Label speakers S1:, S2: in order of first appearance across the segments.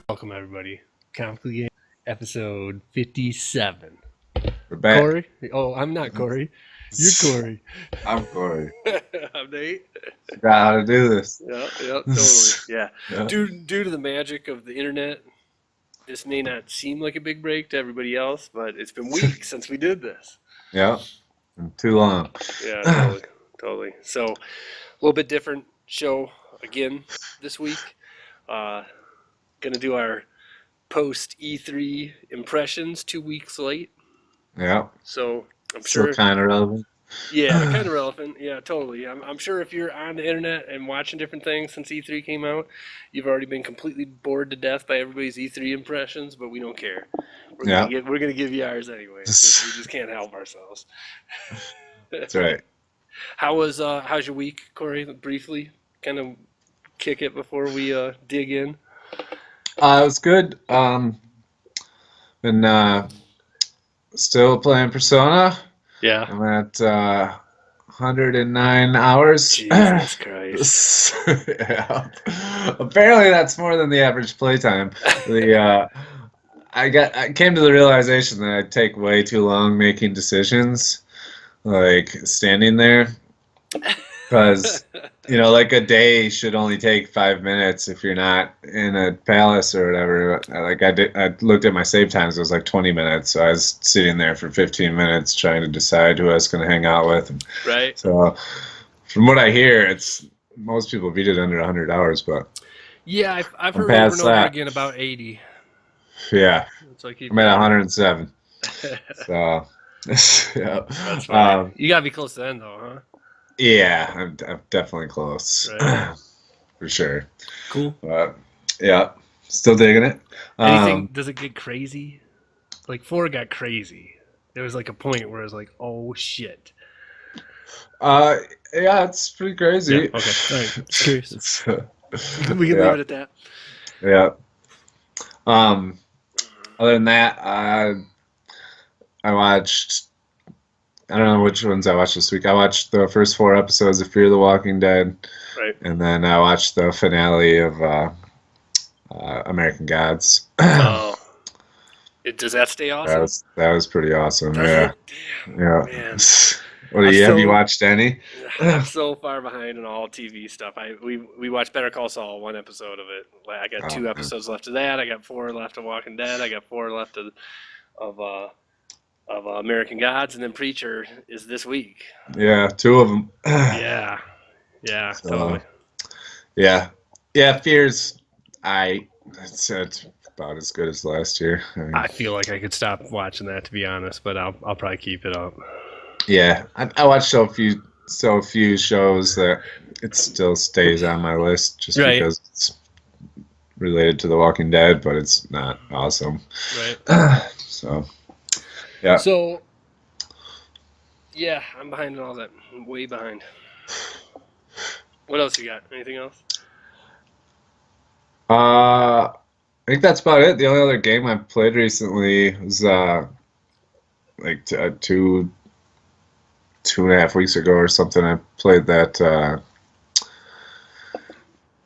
S1: Welcome, everybody. Comically, episode 57.
S2: We're back.
S1: Corey? Oh, I'm not Corey. You're Corey.
S2: I'm Corey.
S1: I'm Nate.
S2: Forgot how to do this.
S1: Yeah, totally. Yeah.
S2: Yeah.
S1: Due to the magic of the internet, this may not seem like a big break to everybody else, but it's been weeks since we did this.
S2: Yeah. Too long.
S1: Yeah, totally. So, a little bit different show again this week. Gonna do our post E3 impressions 2 weeks late.
S2: Yeah.
S1: So I'm
S2: Still
S1: sure.
S2: kind of relevant.
S1: Yeah, kind of relevant. Yeah, totally. I'm sure if you're on the internet and watching different things since E3 came out, you've already been completely bored to death by everybody's E3 impressions, but we don't care. We're gonna give you ours anyway. Since we just can't help ourselves.
S2: That's right.
S1: How's your week, Corey? Briefly, kind of kick it before we dig in.
S2: It was good. Been still playing Persona.
S1: Yeah.
S2: I'm at 109 hours.
S1: Jesus Christ.
S2: Yeah. Apparently, that's more than the average playtime. I came to the realization that I take way too long making decisions, like standing there, because like a day should only take 5 minutes if you're not in a palace or whatever. Like I looked at my save times; it was like 20 minutes. So I was sitting there for 15 minutes trying to decide who I was going to hang out with.
S1: Right.
S2: So, from what I hear, most people beat it under 100 hours, but
S1: yeah, I've heard over and over again about 80.
S2: Yeah,
S1: it's like
S2: I'm at 107. So, yeah.
S1: That's fine. You gotta be close to the end, though, huh?
S2: Yeah, I'm definitely close,
S1: right.
S2: For sure.
S1: Cool.
S2: But yeah, still digging it.
S1: Anything? Does it get crazy? Like 4 got crazy. There was like a point where it was like, oh shit.
S2: Yeah, it's pretty crazy.
S1: Yeah, okay, all right. Just curious. We can leave it at that.
S2: Yeah. Other than that, I watched. I don't know which ones I watched this week. I watched the first 4 episodes of Fear the Walking Dead,
S1: right?
S2: And then I watched the finale of American Gods.
S1: Oh, does that stay awesome?
S2: That was pretty awesome.
S1: Does
S2: yeah,
S1: it?
S2: Yeah.
S1: Man.
S2: Have you watched any?
S1: I'm so far behind on all TV stuff. We watched Better Call Saul, 1 episode of it. I got 2 episodes left of that. I got 4 left of Walking Dead. I got 4 left of American Gods, and then Preacher is this week.
S2: Yeah, 2 of them.
S1: Yeah, totally.
S2: Yeah, Fear's it's about as good as last year.
S1: I feel like I could stop watching that, to be honest, but I'll probably keep it up.
S2: Yeah, I watched so few shows that it still stays on my list just because it's related to The Walking Dead, but it's not awesome.
S1: Right.
S2: So, yeah.
S1: So, yeah, I'm behind on all that. I'm way behind. What else you got? Anything else?
S2: I think that's about it. The only other game I played recently was like 2.5 weeks ago or something. I played that.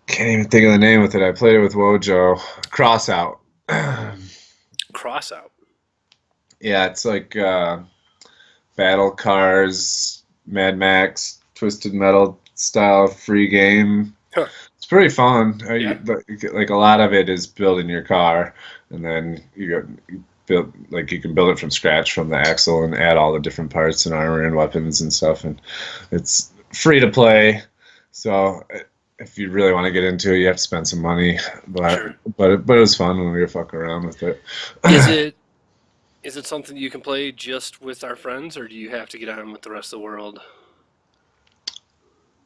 S2: Can't even think of the name of it. I played it with Wojo. Crossout.
S1: Crossout.
S2: Yeah, it's like battle cars, Mad Max, Twisted Metal style free game.
S1: Huh.
S2: It's pretty fun.
S1: Yeah.
S2: Like a lot of it is building your car, and then you can build it from scratch from the axle and add all the different parts and armor and weapons and stuff. And it's free to play. So if you really want to get into it, you have to spend some money. But
S1: Sure.
S2: but it was fun when we were fucking around with it.
S1: Is it something you can play just with our friends, or do you have to get on with the rest of the world?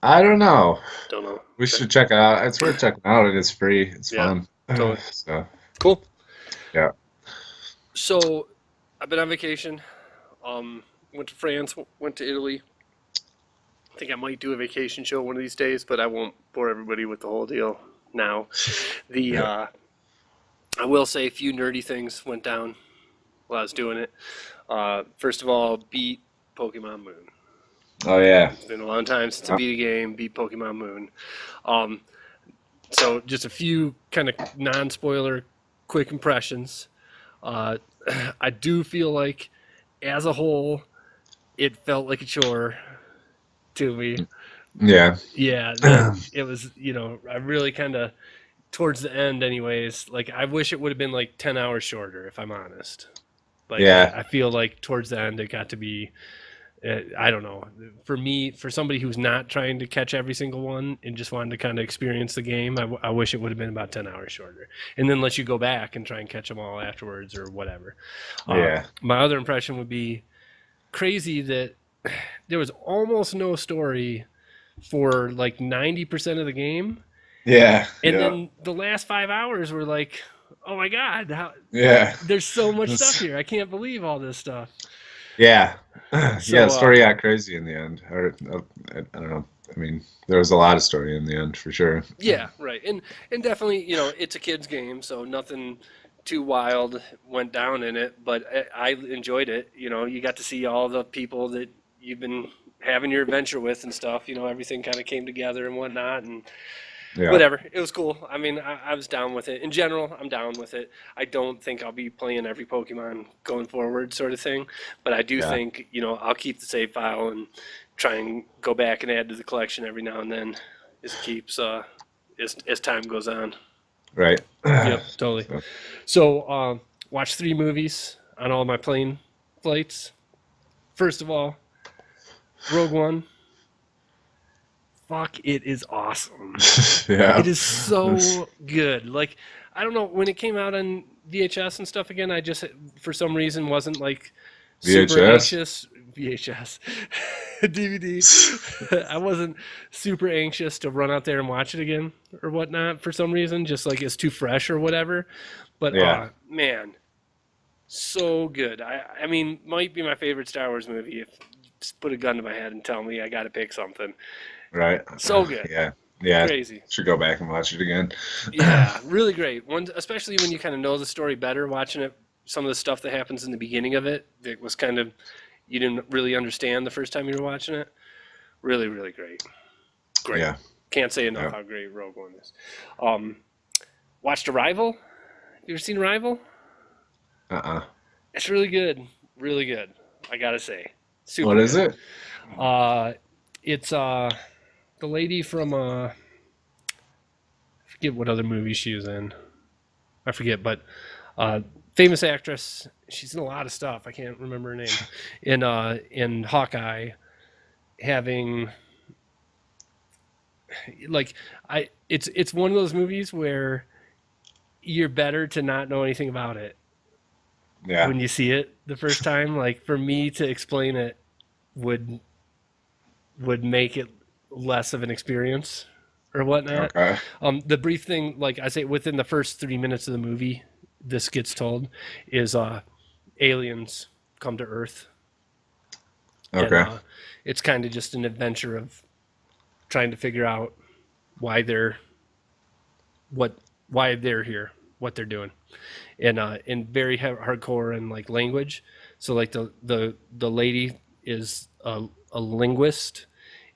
S2: I don't know.
S1: Don't know.
S2: We should check it out. It's worth checking out. It is free. It's fun.
S1: Totally.
S2: So,
S1: cool.
S2: Yeah.
S1: So, I've been on vacation. Went to France. Went to Italy. I think I might do a vacation show one of these days, but I won't bore everybody with the whole deal now. I will say a few nerdy things went down while I was doing it. First of all, beat Pokemon Moon.
S2: Oh yeah.
S1: It's been a long time since I beat a game. Beat Pokemon Moon. So just a few kind of non-spoiler quick impressions. Uh, I do feel like, as a whole, it felt like a chore to me.
S2: Yeah.
S1: Yeah, that it was. I really kind of towards the end, anyways. Like, I wish it would have been like 10 hours shorter, if I'm honest. Like,
S2: Yeah.
S1: I feel like towards the end, it got to be. I don't know. For me, for somebody who's not trying to catch every single one and just wanted to kind of experience the game, I wish it would have been about 10 hours shorter, and then let you go back and try and catch them all afterwards or whatever.
S2: Yeah.
S1: My other impression would be crazy that there was almost no story for like 90% of the game,
S2: Yeah.
S1: and
S2: Yeah.
S1: then the last 5 hours were like, oh my god,
S2: Yeah.
S1: there's so much
S2: That's-
S1: stuff here. I can't believe all this stuff.
S2: Yeah.
S1: So,
S2: Yeah, the story got crazy in the end. Or, I don't know. I mean, there was a lot of story in the end for sure.
S1: Yeah, right. And definitely, it's a kids game, so nothing too wild went down in it, but I enjoyed it. You got to see all the people that you've been having your adventure with and stuff. Everything kind of came together and whatnot, and
S2: Yeah.
S1: whatever. It was cool. I mean, I was down with it. In general, I'm down with it. I don't think I'll be playing every Pokemon going forward, sort of thing. But I do
S2: Yeah.
S1: think, I'll keep the save file and try and go back and add to the collection every now and then as it keeps, as time goes on.
S2: Right.
S1: Yep, totally.
S2: So,
S1: So, watch 3 movies on all my plane flights. First of all, Rogue One. Fuck, it is awesome.
S2: yeah.
S1: It is so good. Like, I don't know, when it came out on VHS and stuff again, I just, for some reason, wasn't like super
S2: VHS?
S1: anxious. VHS. DVD. I wasn't super anxious to run out there and watch it again or whatnot for some reason, just like it's too fresh or whatever. But,
S2: Yeah.
S1: Man, so good. I mean, might be my favorite Star Wars movie if you just put a gun to my head and tell me I got to pick something.
S2: Right.
S1: So good.
S2: Yeah. Yeah.
S1: Crazy.
S2: Should go back and watch it again.
S1: Yeah, really great. One, especially when you kind of know the story better, watching it. Some of the stuff that happens in the beginning of it that was kind of you didn't really understand the first time you were watching it. Really, really great. Great.
S2: Yeah.
S1: Can't say enough
S2: Yeah.
S1: how great Rogue One is. Watched Arrival. You ever seen Arrival?
S2: Uh-uh.
S1: It's really good. Really good. I gotta say. Super
S2: What is
S1: good.
S2: it?
S1: It's the lady from I forget what other movie she was in. I forget, but famous actress. She's in a lot of stuff. I can't remember her name. In Hawkeye, having like it's one of those movies where you're better to not know anything about it
S2: Yeah.
S1: when you see it the first time. Like, for me to explain it would make it less of an experience or whatnot.
S2: Okay.
S1: The brief thing, like I say, within the first 3 minutes of the movie, this gets told, is aliens come to Earth.
S2: Okay.
S1: And, it's kind of just an adventure of trying to figure out why they're here, what they're doing, and in very hardcore and like language. So like the lady is a linguist,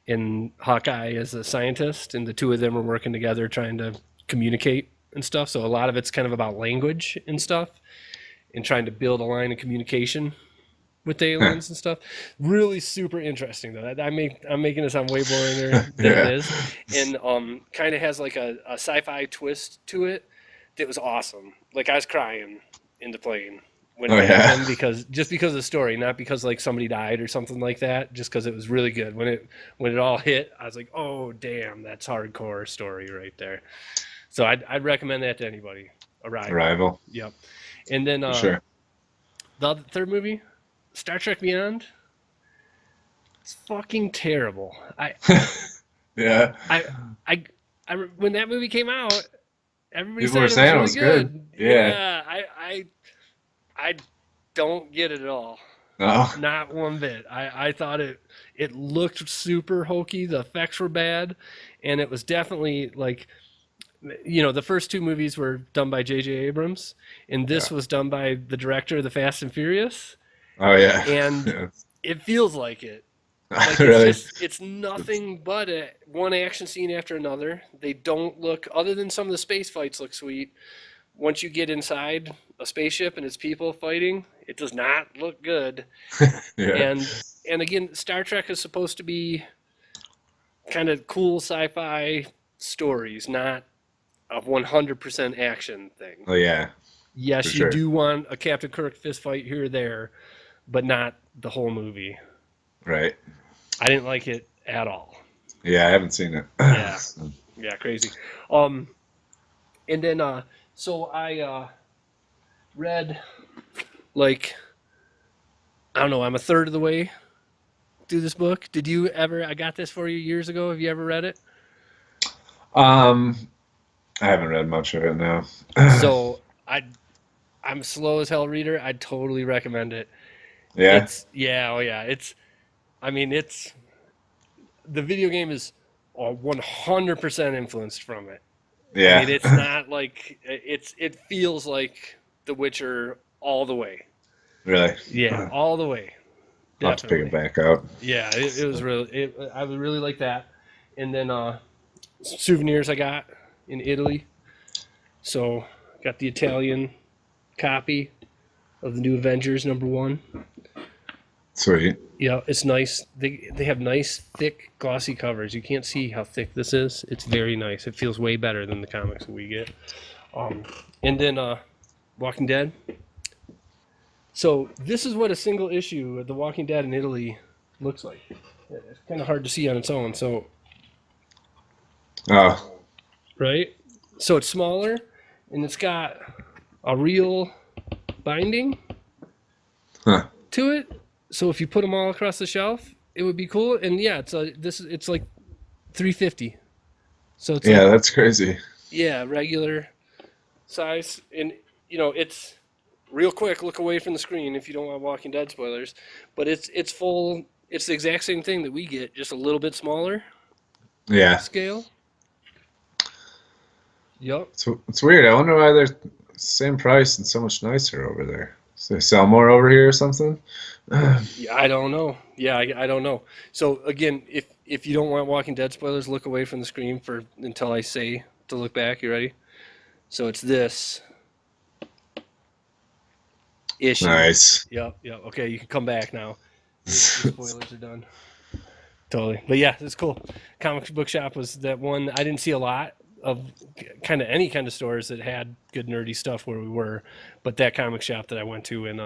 S1: and Hawkeye is a scientist, and the two of them are working together trying to communicate and stuff. So a lot of it's kind of about language and stuff, and trying to build a line of communication with the aliens and stuff. Really super interesting though. I'm making it sound way boring than
S2: Yeah.
S1: it is, and kind of has like a sci-fi twist to it that was awesome. Like, I was crying in the plane when
S2: Oh,
S1: it
S2: yeah.
S1: happened, because of the story, not because like somebody died or something like that. Just because it was really good when it all hit. I was like, oh damn, that's hardcore story right there. So I'd recommend that to anybody.
S2: Arrival.
S1: Yep. And then
S2: For sure.
S1: the third movie, Star Trek Beyond. It's fucking terrible.
S2: Yeah.
S1: When that movie came out, everybody
S2: People were
S1: said
S2: saying
S1: it
S2: it
S1: was
S2: was
S1: really
S2: good.
S1: good.
S2: Yeah.
S1: I don't get it at all.
S2: No.
S1: Not one bit. I thought it looked super hokey. The effects were bad, and it was definitely like, the first 2 movies were done by J.J. Abrams, and this was done by the director of the Fast and Furious,
S2: Oh yeah.
S1: and
S2: Yeah.
S1: it feels like it. Like,
S2: Really?
S1: it's nothing but one action scene after another. They don't look, other than some of the space fights look sweet. once you get inside a spaceship and it's people fighting, it does not look good.
S2: Yeah.
S1: And again, Star Trek is supposed to be kind of cool sci-fi stories, not a 100% action thing.
S2: Oh yeah,
S1: Yes,
S2: for
S1: you
S2: sure.
S1: do want a Captain Kirk fist fight here or there, but not the whole movie.
S2: Right.
S1: I didn't like it at all.
S2: Yeah, I haven't seen it.
S1: Yeah.
S2: So,
S1: Yeah, crazy. And then so I read like I don't know, I'm a third of the way through this book. Did you ever I got this for you years ago. Have you ever read it?
S2: um, I haven't read much of it now.
S1: So I'm a slow as hell reader. I'd totally recommend it.
S2: Yeah,
S1: It's yeah, oh yeah. It's the video game is 100% influenced from it. I mean,
S2: yeah.
S1: it's not like it feels like The Witcher all the way.
S2: Really.
S1: Yeah, all the way.
S2: I'll have to pick it
S1: Definitely.
S2: back up.
S1: Yeah, it was really I would really like that. And then souvenirs I got in Italy. So, got the Italian copy of the new Avengers #1.
S2: Sweet.
S1: Yeah, it's nice. They have nice, thick, glossy covers. You can't see how thick this is. It's very nice. It feels way better than the comics that we get. And then Walking Dead. So this is what a single issue of The Walking Dead in Italy looks like. It's kind of hard to see on its own. So
S2: Oh,
S1: right, so it's smaller, and it's got a real binding
S2: huh.
S1: to it. So if you put them all across the shelf, it would be cool. And yeah, it's like $3.50. So it's
S2: Yeah,
S1: like
S2: that's crazy.
S1: yeah, regular size. And it's real quick. Look away from the screen if you don't want Walking Dead spoilers. But it's full. It's the exact same thing that we get, just a little bit smaller
S2: Yeah.
S1: scale. Yep.
S2: It's weird. I wonder why they're same price and so much nicer over there. So they sell more over here or something?
S1: Yeah, I don't know. Yeah, I don't know. So again, if you don't want Walking Dead spoilers, look away from the screen for until I say to look back. You ready? So it's this issue.
S2: Nice.
S1: Yep. Okay, you can come back now. The spoilers are done. Totally. But yeah, it's cool. Comic book shop was that one. I didn't see a lot of kind of any kind of stores that had good nerdy stuff where we were, but that comic shop that I went to in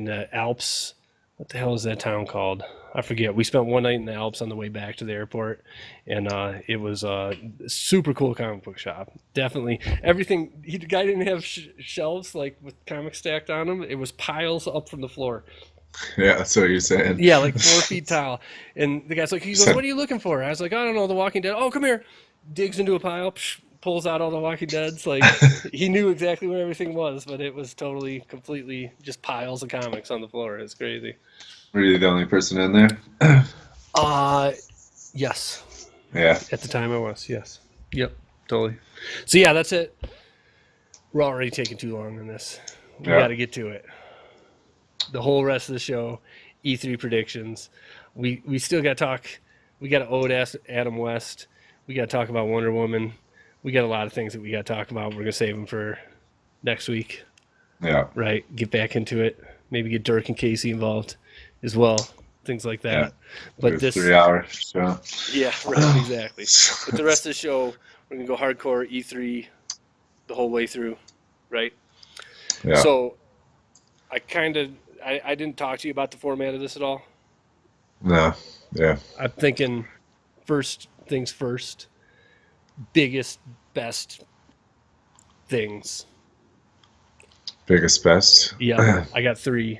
S1: the Alps. What the hell is that town called? I forget. We spent one night in the Alps on the way back to the airport, and it was a super cool comic book shop. Definitely everything. The guy didn't have shelves like with comics stacked on them. It was piles up from the floor.
S2: Yeah, that's what you're saying.
S1: Yeah, like 4 feet tall. And the guy's like, he goes,
S2: So-
S1: "What are you looking for?" I was like, "I don't know, The Walking Dead." "Oh, come here." Digs into a pile, pulls out all the Walking Deads. Like he knew exactly where everything was, but it was totally, completely just piles of comics on the floor. It's crazy.
S2: Were you the only person in there?
S1: Yes.
S2: Yeah.
S1: At the time I was, yes. Yep, totally. So yeah, that's it. We're already taking too long on this. We
S2: Yeah.
S1: got to get to it. The whole rest of the show, E3 predictions. We still got to talk. We got to ode Adam West. We got to talk about Wonder Woman. We got a lot of things that we got to talk about. We're gonna save them for next week,
S2: Yeah.
S1: right? Get back into it. Maybe get Dirk and Casey involved as well. Things like that.
S2: Yeah.
S1: But this,
S2: 3 hours. So.
S1: yeah, right, exactly. But the rest of the show, we're gonna go hardcore E3 the whole way through, right?
S2: Yeah.
S1: So I didn't talk to you about the format of this at all.
S2: No. Yeah.
S1: I'm thinking first things first, biggest, best things.
S2: Biggest best.
S1: Yeah, I got 3.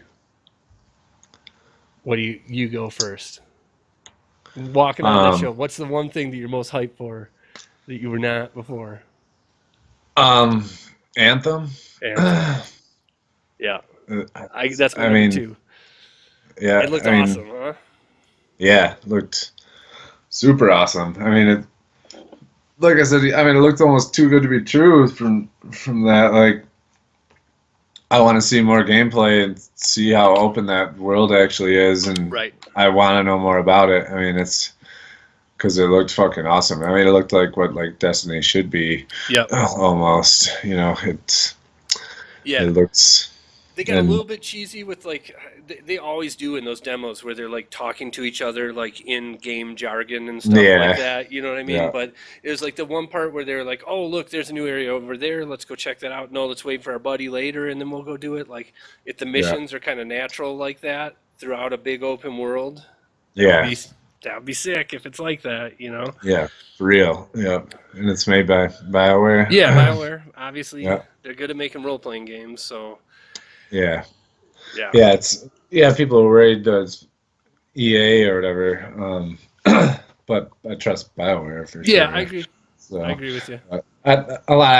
S1: What do you go first? Walking on that show, what's the one thing that you're most hyped for that you were not before?
S2: Anthem.
S1: And yeah, that's my
S2: I
S1: number
S2: mean,
S1: 2.
S2: Yeah.
S1: It looked
S2: I mean,
S1: awesome, huh?
S2: Yeah, it looked super awesome. I mean, like I said, I mean, it looked almost too good to be true from that. Like, I want to see more gameplay and see how open that world actually is, and
S1: Right.
S2: I want to know more about it. I mean, it's because it looked fucking awesome. I mean, it looked like what like Destiny should be.
S1: Yep.
S2: Almost.
S1: Yeah.
S2: It looks.
S1: They got a little bit cheesy with like they always do in those demos where they're like talking to each other like in game jargon and stuff like that. You know what I mean?
S2: Yeah.
S1: But it was like the one part where they're like, "Oh, look, there's a new area over there. Let's go check that out. No, let's wait for our buddy later, and then we'll go do it." Like if the missions are kind of natural like that throughout a big open world, that would be sick if it's like that. You know?
S2: Yeah, for real. Yep. And it's made by BioWare.
S1: Yeah, BioWare. Obviously, they're good at making role playing games. So.
S2: Yeah.
S1: Yeah.
S2: People are worried that it's EA or whatever. But I trust BioWare for sure.
S1: Yeah, I agree. So, I agree with you.
S2: I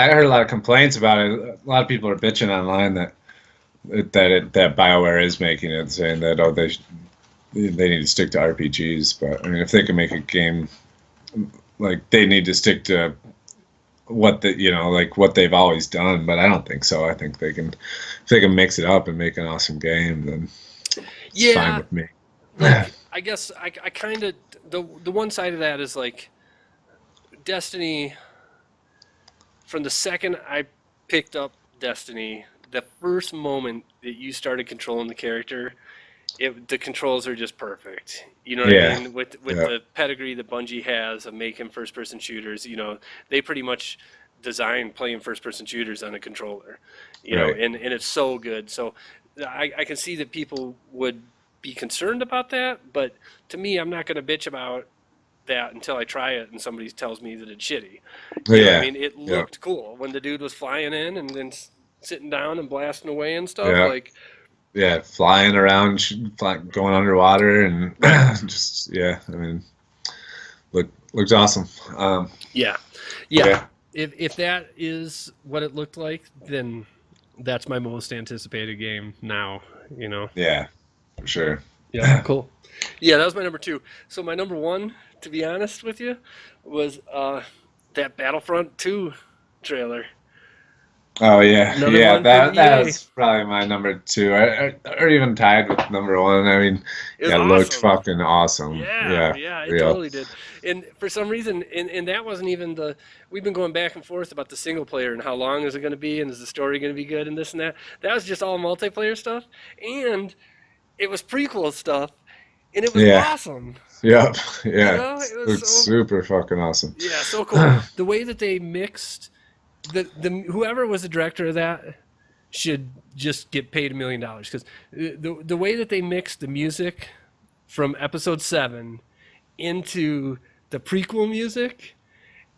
S2: heard a lot of complaints about it. A lot of people are bitching online that BioWare is making it, saying that they need to stick to RPGs. But I mean, if they can make a game, like they need to stick to what what they've always done. But I don't think so. I think if they can mix it up and make an awesome game, then it's fine with me.
S1: Like, I guess I kind of the one side of that is like Destiny. From the second I picked up Destiny, the first moment that you started controlling the character, the controls are just perfect. You know what I mean? With the pedigree that Bungie has of making first-person shooters, they pretty much design playing first-person shooters on a controller. You know, and it's so good. So I can see that people would be concerned about that, but to me, I'm not going to bitch about that until I try it and somebody tells me that it's shitty. You know what I mean? It looked cool when the dude was flying in and then sitting down and blasting away and stuff.
S2: Yeah, flying around, going underwater, and just I mean, looks awesome.
S1: Yeah. If that is what it looked like, then that's my most anticipated game now.
S2: Yeah, for sure.
S1: Yeah, cool. Yeah, that was my number 2. So my number 1, to be honest with you, was that Battlefront 2 trailer.
S2: Oh yeah, that was probably my number 2, or even tied with number 1. I mean, it looked fucking awesome.
S1: Yeah, it totally did. And for some reason, and that wasn't even we've been going back and forth about the single player and how long is it going to be, and is the story going to be good, and this and that. That was just all multiplayer stuff, and it was prequel stuff, and it was awesome.
S2: Yep. Yeah. It was super fucking awesome.
S1: Yeah, so cool. The way that they mixed. Whoever was the director of that should just get paid $1 million, because the way that they mixed the music from episode 7 into the prequel music,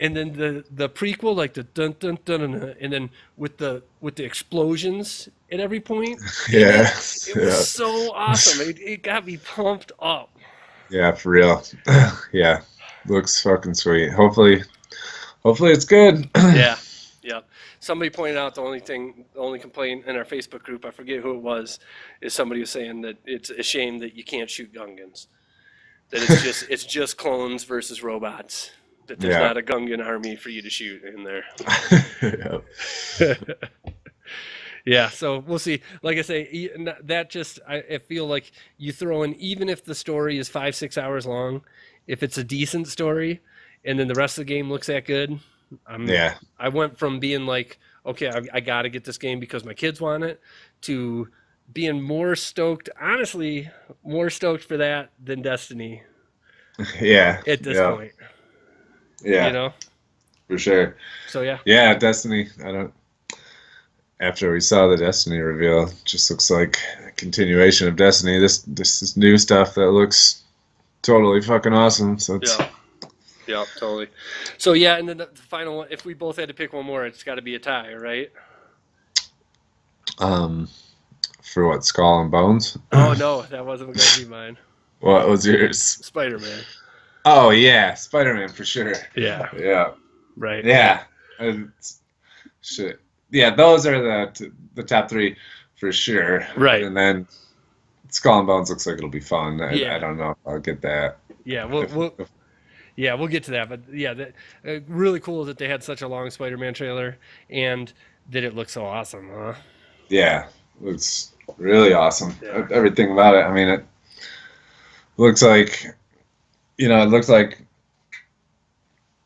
S1: and then the prequel, like the dun dun dun dun, and then with the explosions at every point. It was so awesome. It got me pumped up. Yeah,
S2: for real. Yeah, looks fucking sweet. Hopefully it's good.
S1: Yeah. Somebody pointed out the only complaint in our Facebook group, I forget who it was, is somebody was saying that it's a shame that you can't shoot Gungans. That it's just clones versus robots. That there's not a Gungan army for you to shoot in there. Yeah, so we'll see. Like I say, I feel like you throw in, even if the story is 5-6 hours long, if it's a decent story, and then the rest of the game looks that good. I went from being like, okay, I got to get this game because my kids want it, to being more stoked for that than Destiny.
S2: Yeah.
S1: At this point.
S2: Yeah. For sure.
S1: So yeah.
S2: Yeah, Destiny. After we saw the Destiny reveal, it just looks like a continuation of Destiny. This is new stuff that looks totally fucking awesome. So it's
S1: Yeah, totally. So yeah, and then the final one, if we both had to pick one more, it's got to be a tie, right?
S2: For what, Skull and Bones?
S1: Oh no, that wasn't going to be mine.
S2: What was yours?
S1: Spider-Man.
S2: Oh yeah, Spider-Man for sure.
S1: Yeah. Right.
S2: Yeah. Shit. Yeah, those are the top 3 for sure.
S1: Right.
S2: And then Skull and Bones looks like it'll be fun. I don't know if I'll get that.
S1: Yeah, we'll get to that, but that really cool that they had such a long Spider-Man trailer and that it looks so awesome, huh?
S2: Yeah, looks really awesome. Yeah. Everything about it. I mean, it looks like,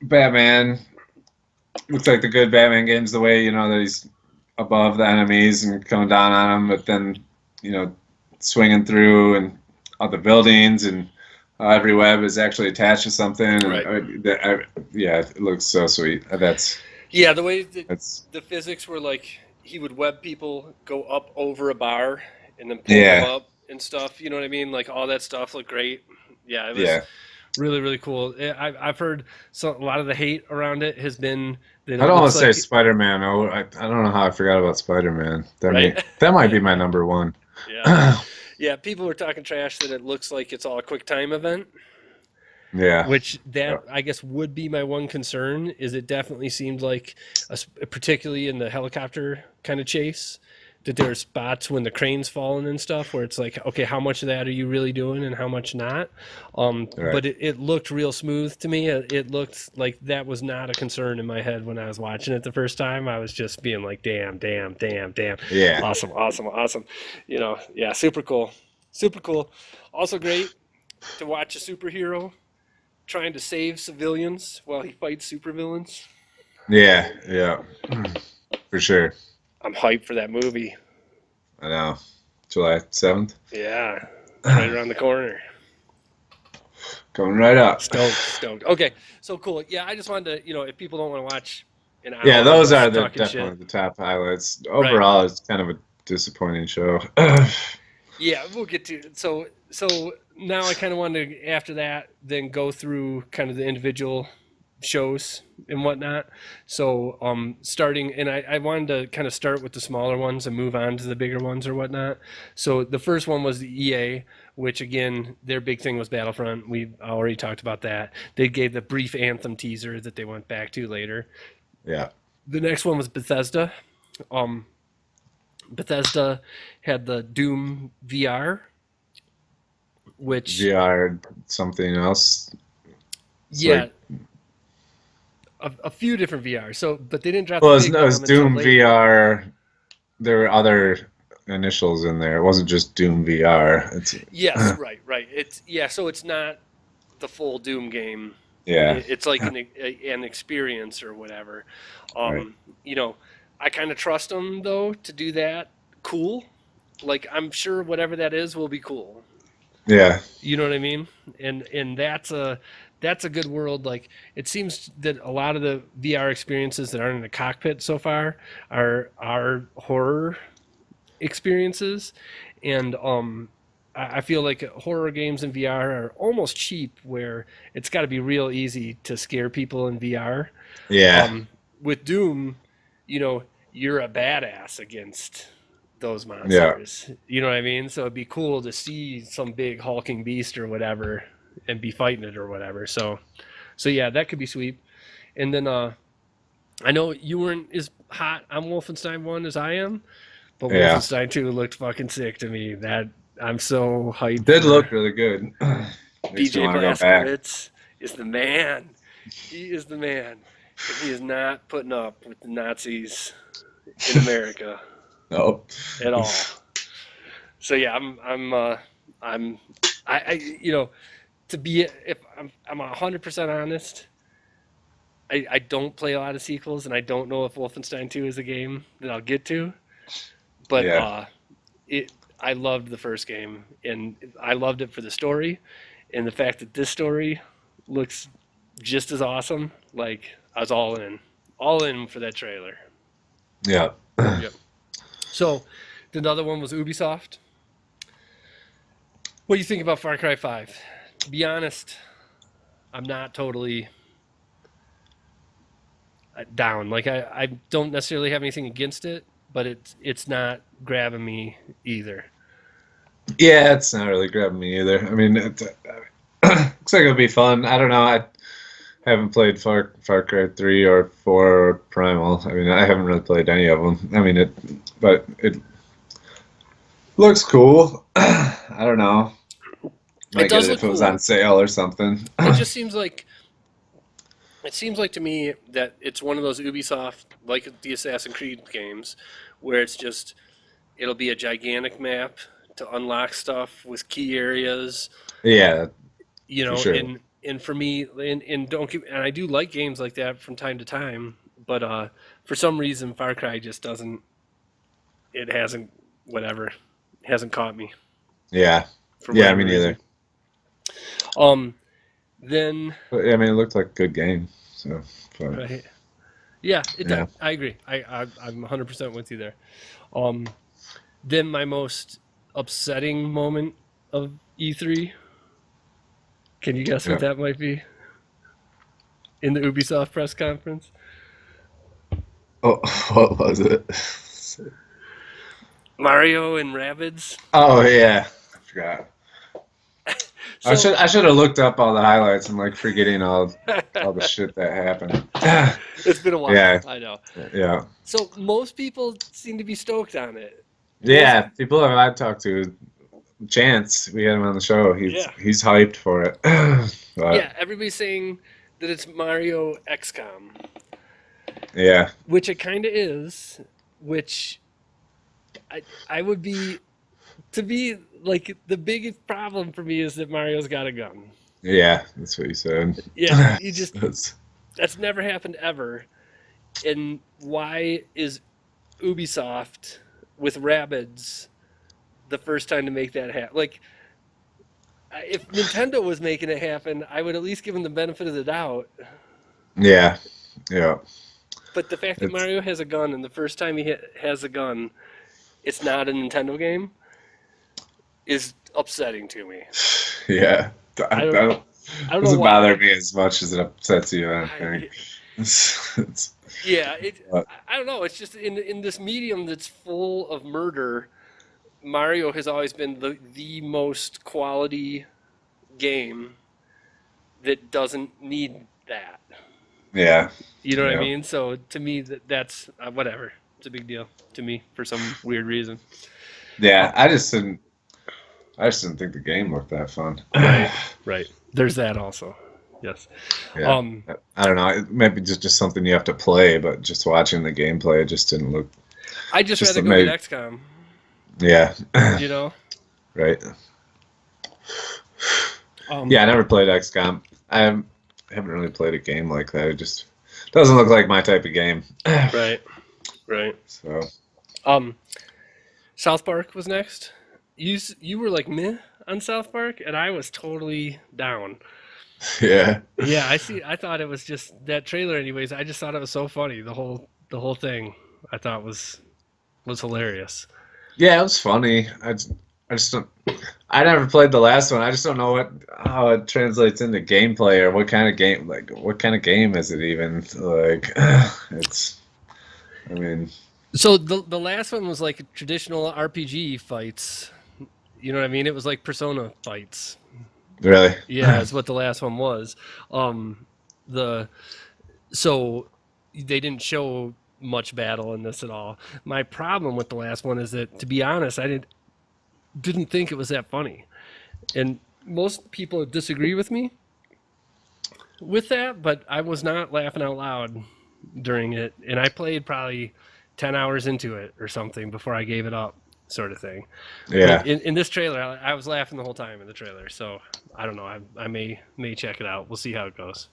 S2: Batman looks like the good Batman games, the way, that he's above the enemies and coming down on them, but then, swinging through and all the buildings, and every web is actually attached to something. And
S1: Right.
S2: yeah, it looks so sweet.
S1: Yeah, the way
S2: That's
S1: the physics were like he would web people go up over a bar and then pull them
S2: yeah,
S1: up and stuff. You know what I mean? Like all that stuff looked great. Yeah, it was
S2: yeah.
S1: really really cool. I've heard a lot of the hate around it has been that
S2: I'd
S1: it looks
S2: almost say
S1: like
S2: Spider-Man. Oh, I don't know how I forgot about Spider-Man.
S1: right.
S2: That might be my number one.
S1: Yeah, yeah. People were talking trash that it looks like it's all a quick time event.
S2: Yeah.
S1: Which
S2: Yeah.
S1: that I guess would be my one concern is it definitely seemed like, particularly in the helicopter kind of chase, that there are spots when the crane's falling and stuff where it's like, okay, how much of that are you really doing and how much not?
S2: Right.
S1: But it looked real smooth to me. It looked like that was not a concern in my head when I was watching it the first time. I was just being like, damn, damn, damn, damn,
S2: Yeah.
S1: awesome, awesome, awesome. Yeah, super cool, super cool. Also great to watch a superhero trying to save civilians while he fights supervillains.
S2: Yeah. Yeah. For sure.
S1: I'm hyped for that movie.
S2: I know. July 7th.
S1: Yeah, it's right around the corner.
S2: Coming right up.
S1: Stoked, stoked. Okay, so cool. Yeah, I just wanted to, if people don't want to watch an
S2: Yeah,
S1: hour of
S2: those
S1: us
S2: are
S1: talking
S2: definitely
S1: shit,
S2: the top highlights.
S1: right?
S2: Overall, it's kind of a disappointing show.
S1: Yeah, we'll get to so now I kind of wanted to after that then go through kind of the individual shows and whatnot. So starting and I wanted to kind of start with the smaller ones and move on to the bigger ones or whatnot. So the first one was the EA, which again their big thing was Battlefront. We already talked about that. They gave the brief Anthem teaser that they went back to later.
S2: Yeah.
S1: The next one was Bethesda. Um, Bethesda had the Doom VR, which
S2: VR, something else. It's
S1: yeah,
S2: like,
S1: a few different VRs. So, but they didn't drop
S2: well,
S1: the
S2: it
S1: big
S2: was
S1: bomb until
S2: Doom
S1: later.
S2: VR. There were other initials in there. It wasn't just Doom VR. It's
S1: Yes, right, right. So it's not the full Doom game.
S2: yeah,
S1: It's like an experience or whatever.
S2: right.
S1: Um, you know, I kind of trust them though to do that. Cool. Like I'm sure whatever that is will be cool.
S2: Yeah,
S1: You know what I mean? And that's a good world. Like it seems that a lot of the VR experiences that aren't in the cockpit so far are horror experiences, and I feel like horror games in VR are almost cheap, where it's got to be real easy to scare people in VR.
S2: yeah,
S1: With Doom, you're a badass against those
S2: yeah,
S1: monsters. You know what I mean? So it'd be cool to see some big hulking beast or whatever and be fighting it or whatever. So yeah, that could be sweet. And then I know you weren't as hot on Wolfenstein 1 as I am, but
S2: yeah.
S1: Wolfenstein 2 looked fucking sick to me. That I'm so hyped
S2: Did look
S1: for.
S2: really good. Makes me
S1: BJ
S2: want to go back.
S1: Blazkowicz is the man. He is the man. And he is not putting up with the Nazis in America
S2: Nope.
S1: at all. So yeah, I'm, to be if I'm 100% honest, I don't play a lot of sequels, and I don't know if Wolfenstein 2 is a game that I'll get to. But
S2: Yeah,
S1: it I loved the first game, and I loved it for the story, and the fact that this story looks just as awesome. Like I was all in for that trailer.
S2: yeah.
S1: Yep. So the other one was Ubisoft. What do you think about Far Cry 5? To be honest, I'm not totally down. Like I don't necessarily have anything against it, but it's not grabbing me either.
S2: Yeah, it's not really grabbing me either. I mean, looks like it'll be fun. I don't know. I haven't played Far Cry 3 or 4 or Primal. I mean, I haven't really played any of them. I mean, but it looks cool. I don't know.
S1: It
S2: Might get
S1: does
S2: it
S1: look
S2: if it was on
S1: cool.
S2: sale or something.
S1: It just seems like to me that it's one of those Ubisoft like the Assassin's Creed games where it'll be a gigantic map to unlock stuff with key areas,
S2: Yeah,
S1: you
S2: for
S1: know,
S2: sure.
S1: and for me, and don't keep, and I do like games like that from time to time, but for some reason, Far Cry just doesn't. It hasn't, whatever, hasn't caught me
S2: Yeah.
S1: for
S2: Yeah,
S1: whatever
S2: me
S1: reason.
S2: neither.
S1: Then
S2: But I mean, it looked like a good game. So, but,
S1: right, yeah, it
S2: yeah.
S1: did. I agree. I'm 100% with you there. Um, then my most upsetting moment of E3. Can you guess what
S2: Yeah.
S1: that might be? In the Ubisoft press conference?
S2: Oh, what was it?
S1: Mario and Rabbids.
S2: Oh yeah, I forgot.
S1: So
S2: I should have looked up all the highlights. I'm like forgetting all the shit that happened.
S1: it's been a while.
S2: Yeah,
S1: I know.
S2: yeah,
S1: So most people seem to be stoked on it. Most,
S2: yeah. People that I've talked to, Chance, we had him on the show.
S1: yeah,
S2: He's hyped for it. But
S1: yeah. Everybody's saying that it's Mario XCOM,
S2: yeah,
S1: which it kind of is. Which I would be to be like the biggest problem for me is that Mario's got a gun.
S2: yeah, that's what you said.
S1: Yeah, you just
S2: That's,
S1: that's never happened ever. And why is Ubisoft with Rabbids the first time to make that happen? Like, if Nintendo was making it happen, I would at least give them the benefit of the doubt.
S2: yeah, yeah.
S1: But the fact that
S2: It's
S1: Mario has a gun and the first time he has a gun, it's not a Nintendo game, is upsetting to me.
S2: yeah.
S1: I
S2: I
S1: don't,
S2: don't
S1: I don't know
S2: doesn't bother
S1: why.
S2: me as much as it upsets you. I don't think. It's,
S1: Yeah,
S2: but,
S1: I don't know. It's just in this medium that's full of murder. Mario has always been the most quality game that doesn't need that.
S2: yeah,
S1: You know what I
S2: yeah.
S1: mean? So to me, that's whatever. It's a big deal to me for some weird reason.
S2: Yeah,
S1: Um,
S2: I just didn't think the game looked that fun.
S1: right, right. There's that also. Yes.
S2: Yeah,
S1: Um,
S2: I don't know. It might be just something you have to play, but just watching the gameplay, it just didn't look.
S1: I'd just
S2: Just
S1: rather
S2: that
S1: go get
S2: maybe,
S1: XCOM.
S2: yeah,
S1: You know.
S2: right.
S1: Um,
S2: Yeah, I never played XCOM. Haven't really played a game like that. It just doesn't look like my type of game.
S1: right, right.
S2: So
S1: Um, South Park was next. You were like meh on South Park, and I was totally down.
S2: yeah,
S1: Yeah, I see. I thought it was just that trailer. Anyways, I just thought it was so funny. The whole thing I thought was hilarious.
S2: yeah, it was funny. I just don't. I never played the last one. I just don't know how it translates into gameplay or what kind of game. Like, what kind of game is it even? Like, it's. I mean,
S1: So the last one was like traditional RPG fights. You know what I mean? It was like Persona fights.
S2: really.
S1: Yeah, is what the last one was. The so they didn't show much battle in this at all. My problem with the last one is that, to be honest, I didn't think it was that funny, and most people disagree with me with that. But I was not laughing out loud during it, and I played probably 10 hours into it or something before I gave it up, sort of thing. But
S2: Yeah,
S1: in this trailer, I was laughing the whole time in the trailer. So I don't know. I may check it out. We'll see how it goes.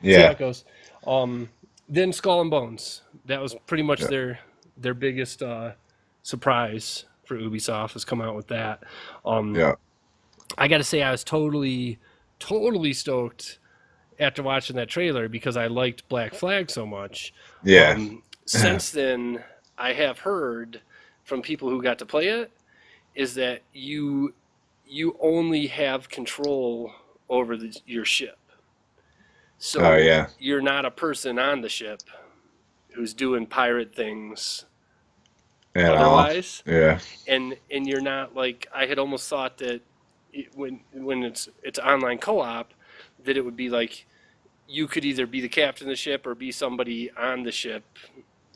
S1: See how
S2: yeah,
S1: it goes. Um, then Skull and Bones. That was pretty much
S2: yeah,
S1: their biggest surprise for Ubisoft, has come out with that. Um,
S2: yeah,
S1: I got to say, I was totally stoked after watching that trailer because I liked Black Flag so much.
S2: yeah,
S1: Since then, I have heard from people who got to play it is that you only have control over your ship.
S2: oh
S1: So
S2: yeah,
S1: you're not a person on the ship who's doing pirate things
S2: at all.
S1: otherwise,
S2: Yeah,
S1: and you're not like, I had almost thought that when it's online co-op, that it would be like you could either be the captain of the ship or be somebody on the ship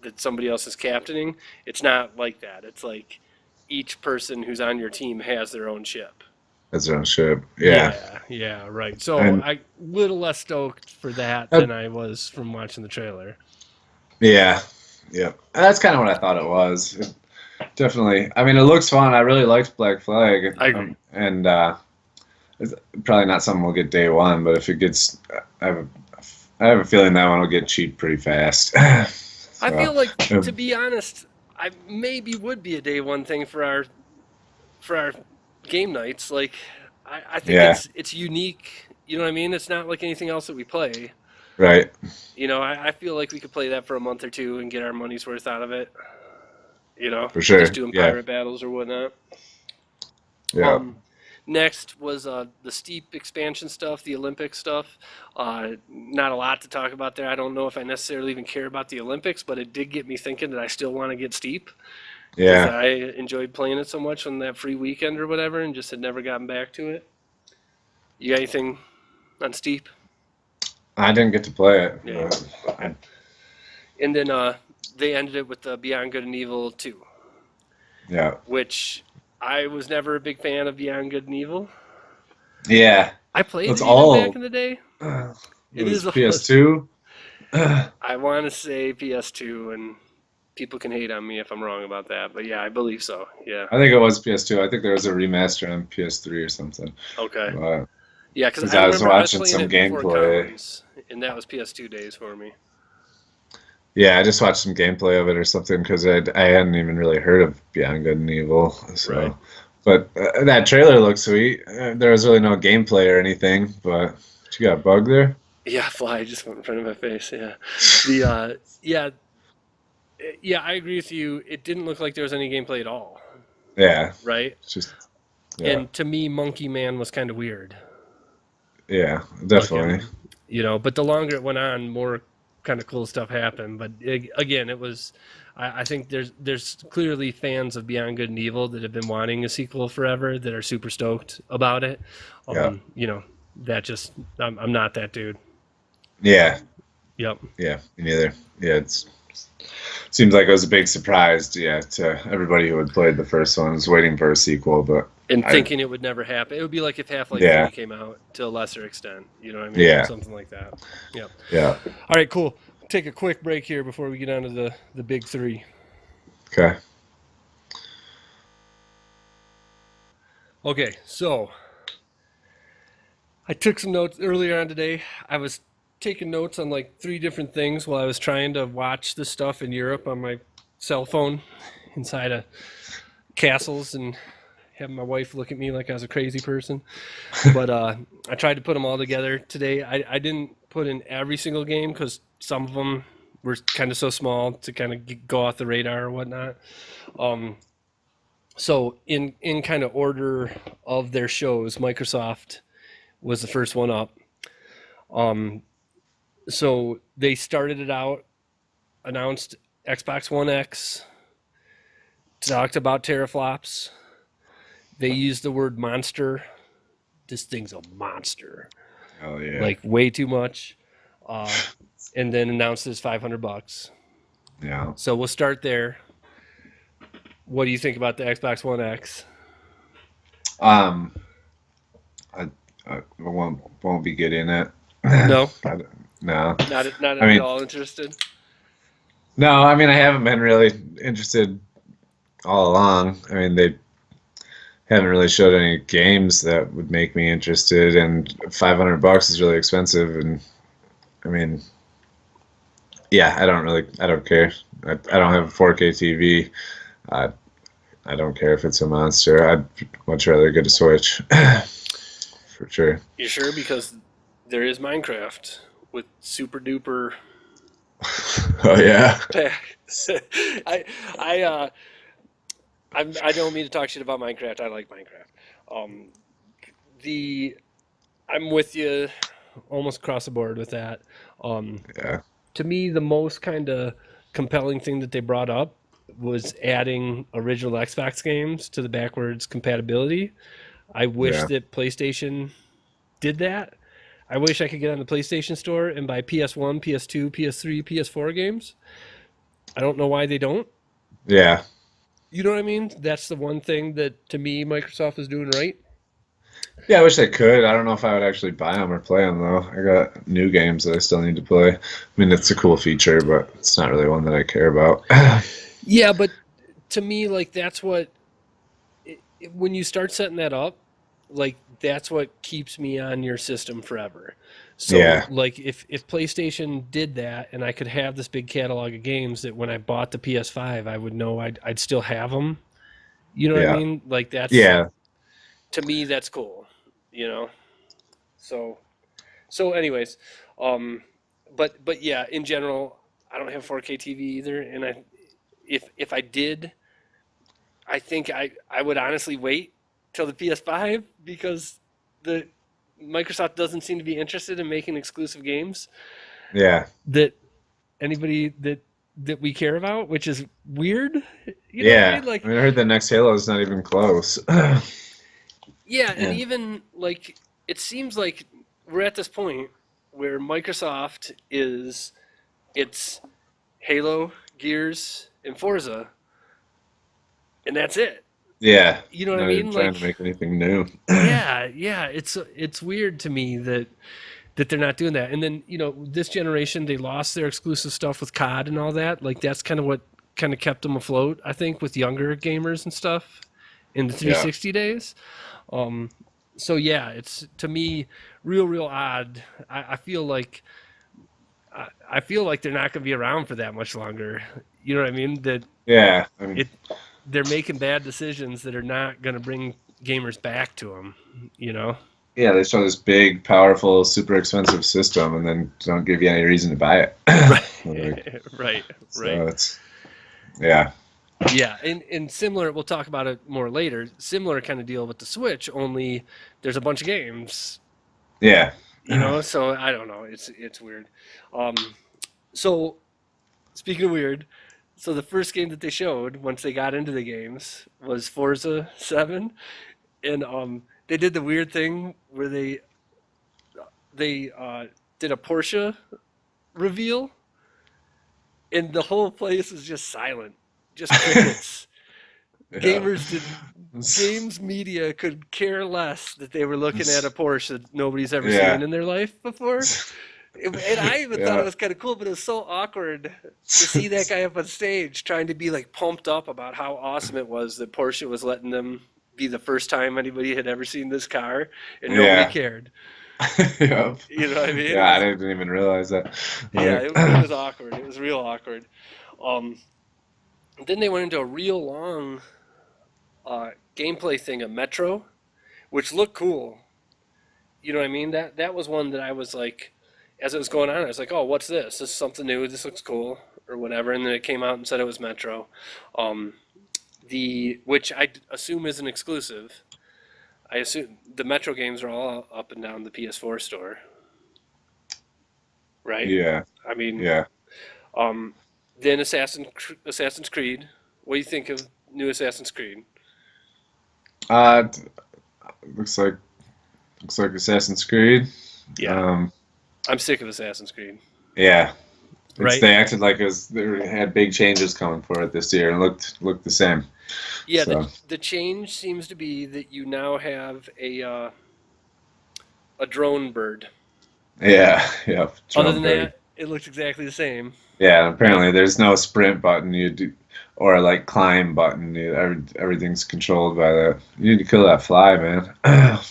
S1: that somebody else is captaining. It's not like that. It's like each person who's on your team has their own ship.
S2: that's their own ship. Yeah,
S1: Yeah, right. So
S2: and
S1: I little less stoked for that
S2: uh,
S1: than I was from watching the trailer.
S2: yeah, yeah. That's kind of what I thought it was. Definitely. I mean, it looks fun. I really liked Black Flag,
S1: I agree.
S2: and It's probably not something we'll get day one, but if it gets, I have a feeling that one will get cheap pretty fast.
S1: I
S2: So,
S1: feel like, to be honest, I maybe would be a day one thing for our game nights. Like, I think
S2: yeah,
S1: it's unique. You know what I mean? It's not like anything else that we play.
S2: right,
S1: You know, I feel like we could play that for a month or two and get our money's worth out of it. You know,
S2: for
S1: just
S2: sure.
S1: doing
S2: Yeah,
S1: pirate battles or whatnot.
S2: yeah.
S1: Um, Next was the steep expansion stuff, the Olympic stuff. Not a lot to talk about there. I don't know if I necessarily even care about the Olympics, but it did get me thinking that I still want to get steep because
S2: Yeah,
S1: I enjoyed playing it so much on that free weekend or whatever, and just had never gotten back to it. You got anything on steep?
S2: I didn't get to play it.
S1: Yeah.
S2: I,
S1: And then they ended it with Beyond Good and Evil 2,
S2: yeah,
S1: which I was never a big fan of Beyond Good and Evil.
S2: yeah.
S1: I played
S2: It's
S1: it even back
S2: all.
S1: in the day.
S2: It
S1: It
S2: was
S1: is
S2: PS2.
S1: I want to say PS2, and people can hate on me if I'm wrong about that, but yeah, I believe so. Yeah.
S2: I think it was PS2. I think there was a remaster on PS3 or something.
S1: Okay.
S2: But
S1: Yeah, because
S2: because
S1: I
S2: I was
S1: remember I was
S2: watching
S1: playing
S2: some
S1: it before
S2: gameplay.
S1: Commons, and that was PS2 days for me.
S2: Yeah, I just watched some gameplay of it or something because I hadn't even really heard of Beyond Good and Evil.
S1: Right.
S2: So, but that trailer looked sweet. There was really no gameplay or anything. But you got a bug there?
S1: Yeah, fly just went in front of my face. Yeah. Yeah, yeah, I agree with you. It didn't look like there was any gameplay at all,
S2: Yeah,
S1: right?
S2: it's just yeah,
S1: And to me, Monkey Man was kind of weird
S2: yeah,
S1: looking,
S2: definitely.
S1: but the longer it went on, more kind of cool stuff happened. But again, it was. I think there's clearly fans of Beyond Good and Evil that have been wanting a sequel forever that are super stoked about it.
S2: Yeah,
S1: That just I'm not that dude.
S2: yeah,
S1: Yep.
S2: yeah. Me neither. Yeah, seems like it was a big surprise. Yeah, to everybody who had played the first one was waiting for a sequel, but
S1: And
S2: I
S1: thinking it would never happen. It would be like if Half-Life
S2: yeah,
S1: 3 came out to a lesser extent. You know what I mean?
S2: yeah,
S1: Something like that. Yep.
S2: yeah.
S1: All right, cool. Take a quick break here before we get on to the big three.
S2: Okay.
S1: Okay, so I took some notes earlier on today. I was taking notes on like 3 different things while I was trying to watch the stuff in Europe on my cell phone inside of castles and having my wife look at me like I was a crazy person. But I tried to put them all together today. I didn't put in every single game because some of them were kind of so small to kind of go off the radar or whatnot. So in kind of order of their shows, Microsoft was the first one up. So they started it out, announced Xbox One X, talked about teraflops. They used the word monster. This thing's a monster,
S2: Oh yeah.
S1: like way too much. And then announced it's $500.
S2: Yeah.
S1: So we'll start there. What do you think about the Xbox One X?
S2: Um, I won't be getting it.
S1: No,
S2: No.
S1: not
S2: I
S1: at
S2: mean,
S1: all interested.
S2: no. I mean, I haven't been really interested all along. I mean, they haven't really showed any games that would make me interested, and $500 is really expensive. And I mean, yeah, I don't care. I don't have a 4K TV. I don't care if it's a monster. I'd much rather get a Switch, for sure.
S1: You sure? Because there is Minecraft with super duper
S2: Oh yeah.
S1: pack. I I I don't mean to talk shit about Minecraft. I like Minecraft. The I'm with you almost across the board with that.
S2: Yeah.
S1: To me, the most kind of compelling thing that they brought up was adding original Xbox games to the backwards compatibility. I wish
S2: Yeah.
S1: that PlayStation did that. I wish I could get on the PlayStation Store and buy PS1, PS2, PS3, PS4 games. I don't know why they don't.
S2: Yeah.
S1: You know what I mean? That's the one thing that to me Microsoft is doing right.
S2: Yeah, I wish I could. I don't know if I would actually buy them or play them though. I got new games that I still need to play. I mean, it's a cool feature, but it's not really one that I care about.
S1: Yeah, but to me, like that's what when you start setting that up, like that's what keeps me on your system forever. So
S2: Yeah.
S1: like if PlayStation did that and I could have this big catalog of games that when I bought the PS5 I would know I'd still have them. You know what I
S2: Yeah.
S1: mean? Like that's
S2: Yeah.
S1: to me that's cool, you know. So anyways, um but yeah, in general I don't have 4K TV either and I if I did, I think I would honestly wait till the PS5 because the Microsoft doesn't seem to be interested in making exclusive games
S2: Yeah.
S1: that anybody that we care about, which is weird. You know what I
S2: Yeah.
S1: mean?
S2: I
S1: Like,
S2: mean, I heard the next Halo is not even close.
S1: yeah, and
S2: Yeah.
S1: even like it seems like we're at this point where Microsoft is it's Halo, Gears, and Forza, and that's it.
S2: Yeah.
S1: You know what I
S2: Not even
S1: mean?
S2: trying to
S1: Like,
S2: make anything new.
S1: yeah, it's weird to me that they're not doing that. And then, this generation they lost their exclusive stuff with COD and all that. Like that's kind of what kind of kept them afloat, I think, with younger gamers and stuff in the
S2: Yeah.
S1: 360 days. Um so yeah, it's to me real odd. I feel like I feel like they're not going to be around for that much longer. You know what I mean? That
S2: Yeah. I mean,
S1: it they're making bad decisions that are not going to bring gamers back to them, you know?
S2: yeah, they show this big, powerful, super expensive system and then don't give you any reason to buy it. Like,
S1: Right. right. Right.
S2: so it's, yeah.
S1: Yeah, and similar, we'll talk about it more later. Similar kind of deal with the Switch, only there's a bunch of games,
S2: Yeah.
S1: so I don't know. It's weird. Um so speaking of weird, so the first game that they showed once they got into the games was Forza 7 and they did the weird thing where they did a Porsche reveal and the whole place was just silent, just crickets.
S2: Yeah.
S1: Gamers did games media could care less that they were looking at a Porsche that nobody's ever seen
S2: Yeah.
S1: in their life before. And I even thought it
S2: Yeah.
S1: was kind of cool, but it was so awkward to see that guy up on stage trying to be like pumped up about how awesome it was that Porsche was letting them be the first time anybody had ever seen this car, and nobody
S2: Yeah.
S1: cared.
S2: Yep.
S1: You know what I mean? It
S2: Yeah, I
S1: was
S2: didn't even realize that.
S1: yeah,
S2: Like,
S1: it was awkward. It was real awkward. Um, then they went into a real long gameplay thing of Metro, which looked cool. You know what I mean? That was one that I was like, as it was going on, I was like, oh, what's this? This is something new. This looks cool, or whatever. And then it came out and said it was Metro, um, the which I assume is an exclusive. I assume the Metro games are all up and down the PS4 store, right?
S2: yeah.
S1: I mean,
S2: Yeah.
S1: um, then Assassin's Creed. What do you think of new Assassin's Creed?
S2: Uh, t- looks like Assassin's Creed.
S1: Yeah,
S2: Um,
S1: I'm sick of Assassin's Creed.
S2: yeah. It's
S1: Right?
S2: they acted like they had big changes coming for it this year and looked the same.
S1: Yeah,
S2: So
S1: the change seems to be that you now have a drone bird.
S2: yeah, yeah.
S1: Other
S2: Drone
S1: than
S2: bird.
S1: that, it looks exactly the same.
S2: Yeah, and apparently there's no sprint button you do or like climb button. Everything's controlled by that. You need to kill that fly, man.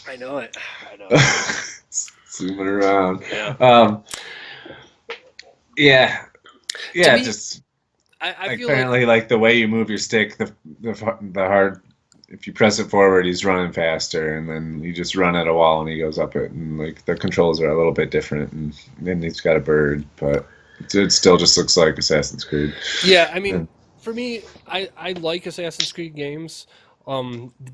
S1: I know it. I know it.
S2: Zooming around.
S1: Yeah.
S2: Um, yeah,
S1: To
S2: yeah.
S1: me,
S2: Just
S1: I
S2: like
S1: feel like
S2: apparently, like the way you move your stick, the hard. If you press it forward, he's running faster, and then you just run at a wall, and he goes up it, and like the controls are a little bit different, and then he's got a bird, but it still just looks like Assassin's Creed.
S1: yeah, I mean,
S2: And
S1: for me, I like Assassin's Creed games,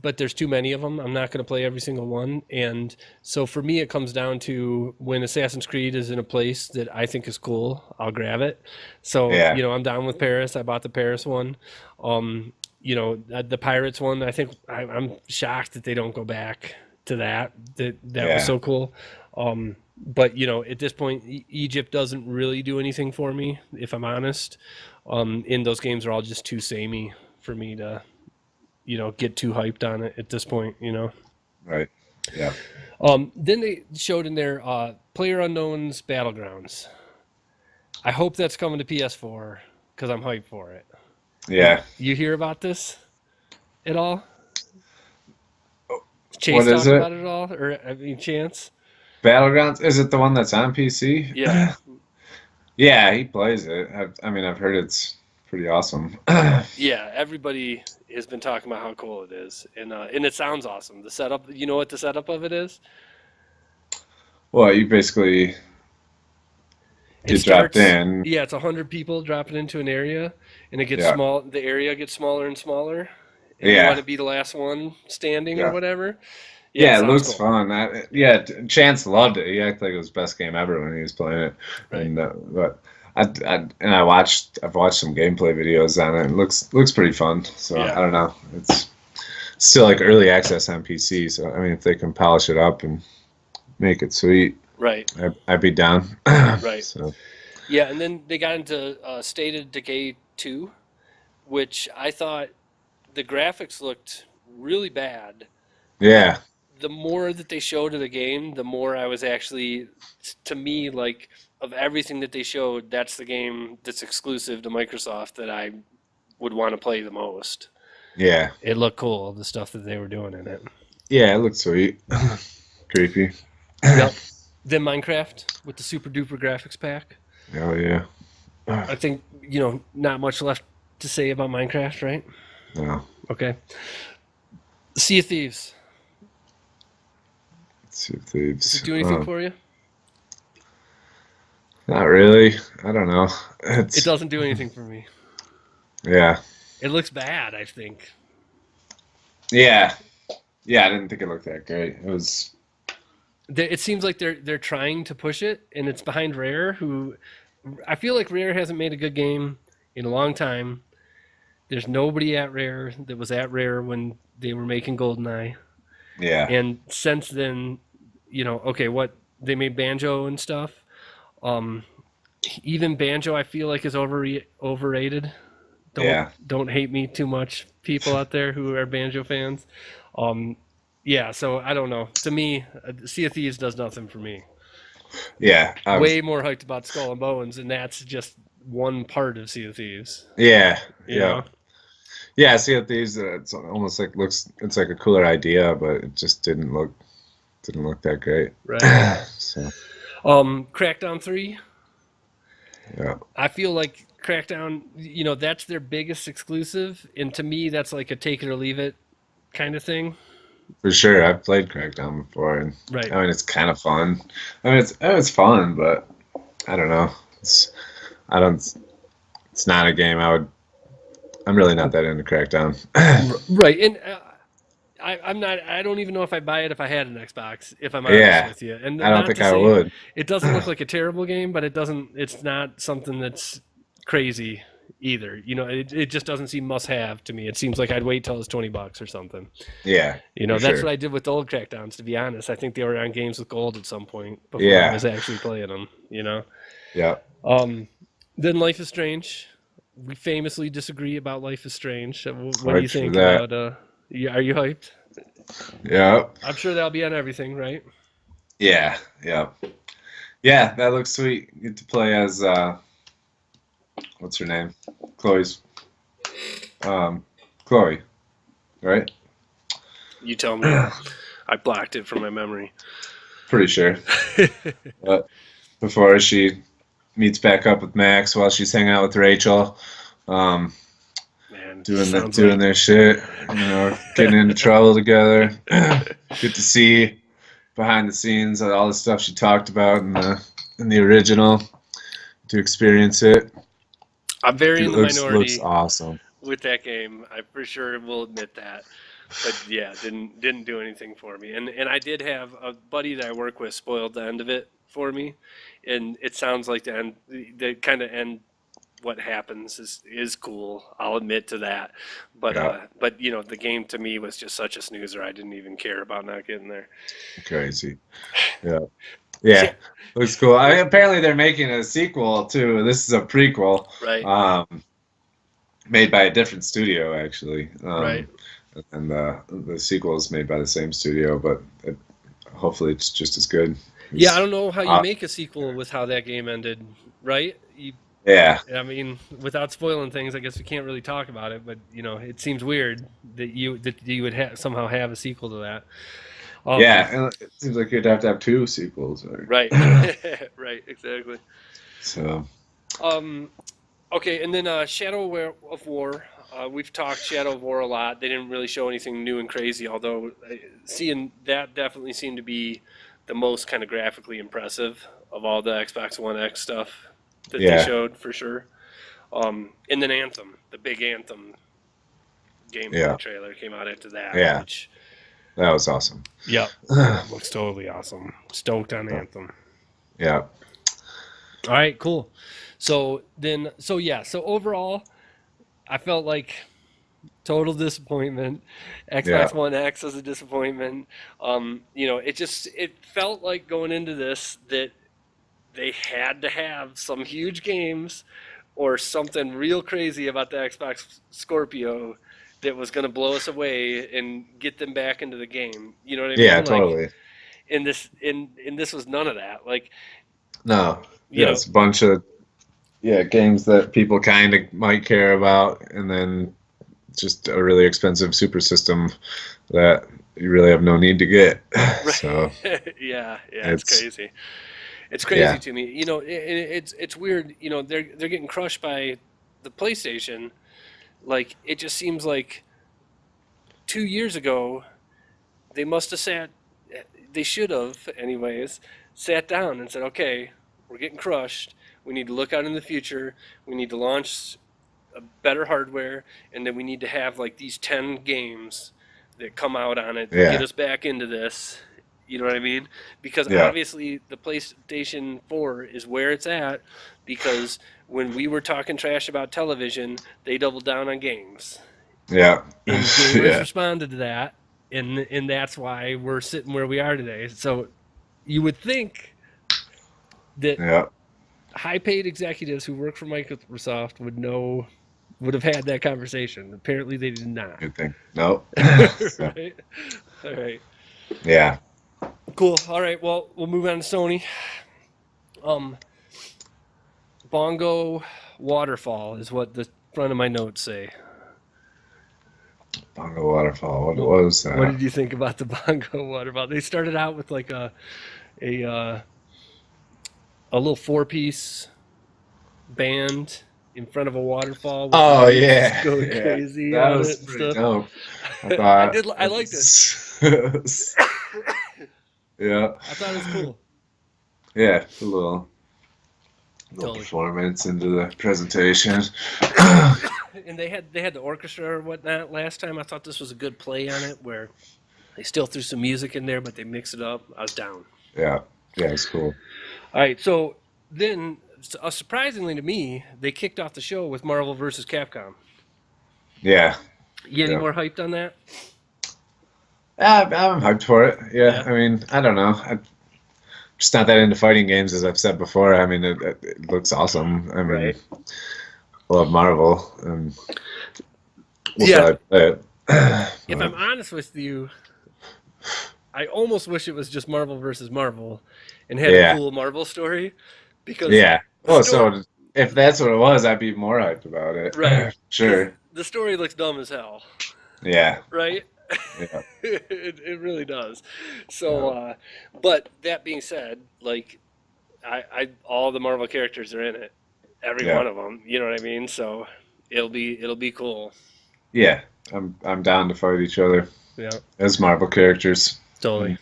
S1: but there's too many of them. I'm not going to play every single one, and so for me, it comes down to when Assassin's Creed is in a place that I think is cool, I'll grab it. So
S2: yeah,
S1: I'm down with Paris. I bought the Paris one. The Pirates one. I think I'm shocked that they don't go back to that. That was
S2: yeah,
S1: so cool. But at this point, Egypt doesn't really do anything for me, if I'm honest. And those games are all just too samey for me to, get too hyped on it at this point.
S2: right, yeah,
S1: Then they showed in their Player Unknown's Battlegrounds. I hope that's coming to PS4 because I'm hyped for it. Have
S2: yeah.
S1: you hear about this at all? Chase
S2: What is
S1: talk
S2: it?
S1: about it at all, or any chance?
S2: Battlegrounds? Is it the one that's on PC?
S1: Yeah,
S2: Yeah, he plays it. I mean, I've heard it's pretty awesome.
S1: yeah. Everybody has been talking about how cool it is, and it sounds awesome. The setup, you know what the setup of it is?
S2: Well, you basically
S1: It
S2: get dropped
S1: starts,
S2: in.
S1: yeah, it's 100 people dropping into an area, and it gets
S2: Yeah,
S1: small. The area gets smaller and smaller, and you want
S2: yeah,
S1: to be the last one standing or
S2: yeah.
S1: whatever. Yeah, it
S2: Yeah, it
S1: sounds
S2: looks
S1: cool.
S2: fun. Yeah, Chance loved it. He acted like it was the best game ever when he was playing it.
S1: Right.
S2: And but I've watched some gameplay videos on it. It looks pretty fun. So
S1: Yeah.
S2: I don't know. It's still like early access on PC. So I mean, if they can polish it up and make it sweet,
S1: Right.
S2: I'd be down.
S1: Right.
S2: So
S1: Yeah, and then they got into State of Decay 2, which I thought the graphics looked really bad, but
S2: yeah,
S1: the more that they showed of the game, the more I was actually, to me, like, of everything that they showed, that's the game that's exclusive to Microsoft that I would want to play the most.
S2: yeah,
S1: It looked cool, the stuff that they were doing in it.
S2: yeah. It looks sweet. Creepy.
S1: Yep. Then Minecraft with the super duper graphics pack.
S2: Oh yeah.
S1: I think, not much left to say about Minecraft, right?
S2: No.
S1: Okay. Sea of Thieves.
S2: Sea of
S1: Does it
S2: Thieves.
S1: do anything for you?
S2: Not really. I don't know.
S1: It
S2: It's
S1: doesn't do anything for me.
S2: yeah.
S1: It looks bad, I think.
S2: Yeah. Yeah, I didn't think it looked that great. It was
S1: It seems like they're trying to push it, and it's behind Rare, who I feel like Rare hasn't made a good game in a long time. There's nobody at Rare that was at Rare when they were making GoldenEye,
S2: yeah.
S1: and since then, okay, what they made Banjo and stuff. Um, Even Banjo, I feel like is overrated. Don't
S2: Yeah.
S1: don't hate me too much, people out there who are Banjo fans. Um, yeah, so I don't know. To me, Sea of Thieves does nothing for me.
S2: Yeah. I was
S1: Way more hyped about Skull and Bones, and that's just one part of Sea of Thieves.
S2: yeah.
S1: You
S2: Yeah.
S1: know?
S2: Yeah, Sea of Thieves, it's almost like looks it's like a cooler idea, but it just didn't look that great.
S1: Right.
S2: So,
S1: Crackdown 3.
S2: yeah.
S1: I feel like Crackdown, that's their biggest exclusive, and to me, that's like a take it or leave it kind of thing.
S2: For sure. I've played Crackdown before and
S1: Right.
S2: I mean it's kind of fun. I mean it's fun, but I don't know. I don't it's not a game I'm really not that into Crackdown.
S1: Right, and I'm not. I don't even know if I'd buy it if I had an Xbox. If I'm honest
S2: Yeah.
S1: with you, and
S2: I don't
S1: not
S2: think
S1: to
S2: I
S1: say
S2: would.
S1: it doesn't look like a terrible game, but it doesn't. It's not something that's crazy either. It just doesn't seem must have to me. It seems like I'd wait till it's $20 or something.
S2: Yeah. For
S1: That's
S2: sure.
S1: what I did with the old Crackdowns. To be honest, I think they were on Games with Gold at some point before I
S2: Yeah.
S1: was actually playing them.
S2: Yeah.
S1: Um, then Life is Strange. We famously disagree about Life is Strange. What do you
S2: Hyped for
S1: think
S2: that.
S1: about? Are you hyped?
S2: Yeah.
S1: I'm sure that'll be on everything, right?
S2: Yeah. Yeah. Yeah, that looks sweet. You get to play as what's her name? Chloe's Chloe, right?
S1: You tell me. I blocked it from my memory.
S2: Pretty sure. But before she meets back up with Max while she's hanging out with Rachel, um,
S1: Man,
S2: doing
S1: sounds
S2: doing
S1: like
S2: their shit, getting into trouble together. Get to see behind the scenes all the stuff she talked about in the original, to experience it.
S1: I'm very
S2: It
S1: in the
S2: looks
S1: minority
S2: awesome.
S1: with that game. I for sure will admit that. But yeah, didn't do anything for me. And I did have a buddy that I work with spoiled the end of it for me, and it sounds like the kind of end what happens is cool. I'll admit to that. But
S2: Yeah,
S1: the game to me was just such a snoozer. I didn't even care about not getting there.
S2: crazy. Yeah, yeah, looks cool. Apparently, they're making a sequel too. This is a prequel,
S1: Right,
S2: made by a different studio actually.
S1: right.
S2: And the sequel is made by the same studio, but hopefully it's just as good.
S1: Yeah, I don't know how you
S2: Uh,
S1: make a sequel with how that game ended, right?
S2: Yeah.
S1: I mean, without spoiling things, I guess we can't really talk about it. But it seems weird that you would somehow have a sequel to that.
S2: Yeah, and it seems like you'd have to have two sequels, or
S1: Right. Right. Exactly.
S2: so.
S1: Um, okay, and then Shadow of War. We've talked Shadow of War a lot. They didn't really show anything new and crazy, although seeing that definitely seemed to be the most kind of graphically impressive of all the Xbox One X stuff that they
S2: Yeah,
S1: showed for sure. And then Anthem, the big Anthem gameplay
S2: yeah,
S1: trailer came out after that,
S2: yeah.
S1: which
S2: That was awesome.
S1: yep, looks totally awesome. Stoked on Anthem.
S2: Yeah,
S1: All right, cool. So overall, I felt like total disappointment.
S2: yeah,
S1: Xbox One X was a disappointment. It felt like going into this that they had to have some huge games or something real crazy about the Xbox Scorpio that was going to blow us away and get them back into the game. You know what I
S2: yeah,
S1: mean? Like
S2: totally.
S1: in this was none of that. Like
S2: No,
S1: you
S2: yeah,
S1: know,
S2: it's a bunch of games that people kind of might care about, and then just a really expensive super system that you really have no need to get. So
S1: yeah, it's
S2: it's
S1: crazy. It's crazy
S2: yeah,
S1: to me. It's weird. They're getting crushed by the PlayStation. Like it just seems like 2 years ago they must have sat. They should have, anyways, sat down and said, "Okay, we're getting crushed. We need to look out in the future. We need to launch a better hardware, and then we need to have like these 10 games that come out on it that get
S2: yeah,
S1: us back into this." You know what I mean? Because
S2: yeah,
S1: obviously the PlayStation 4 is where it's at because when we were talking trash about television, they doubled down on games.
S2: yeah,
S1: And gamers
S2: yeah,
S1: responded to that, and that's why we're sitting where we are today. So you would think that
S2: yeah.
S1: high paid executives who work for Microsoft would have had that conversation. Apparently they did not.
S2: Good thing. Nope. So,
S1: Right? All right.
S2: yeah.
S1: Cool. All right. Well, we'll move on to Sony. Um, Bongo Waterfall is what the front of my notes say.
S2: Bongo Waterfall. What
S1: What,
S2: was
S1: what
S2: that?
S1: did you think about the Bongo Waterfall? They started out with like a a little 4-piece band in front of a waterfall with
S2: Oh
S1: lights
S2: yeah,
S1: going
S2: yeah.
S1: crazy
S2: That
S1: on
S2: was
S1: it and
S2: pretty
S1: stuff.
S2: dope. I thought.
S1: I liked it.
S2: Yeah.
S1: I thought it was cool.
S2: Yeah, a little
S1: Totally.
S2: performance into the presentation.
S1: And they had the orchestra or whatnot last time. I thought this was a good play on it where they still threw some music in there, but they mixed it up. I was down.
S2: Yeah, yeah, it's cool.
S1: All right, so then surprisingly to me, they kicked off the show with Marvel vs. Capcom.
S2: Yeah,
S1: You any
S2: yeah.
S1: more hyped on that?
S2: I'm hyped for it. Yeah,
S1: Yeah.
S2: I mean, I don't know. I'm just not that into fighting games, as I've said before. I mean, it looks awesome. I mean,
S1: Right.
S2: I love Marvel, and we'll
S1: Yeah.
S2: probably play it.
S1: If
S2: But,
S1: I'm honest with you, I almost wish it was just Marvel versus Marvel and had a
S2: yeah,
S1: cool Marvel story because
S2: yeah.
S1: the
S2: Oh,
S1: story,
S2: so if that's what it was, I'd be more hyped about
S1: right?
S2: it.
S1: Because
S2: Sure.
S1: the story looks dumb as hell,
S2: Yeah,
S1: right?
S2: yeah,
S1: It really does. So,
S2: yeah,
S1: but that being said, like I all the Marvel characters are in it, every
S2: yeah.
S1: one of them. You know what I mean? So it'll be cool.
S2: Yeah, I'm down to fight each other
S1: Yeah,
S2: as Marvel characters
S1: totally.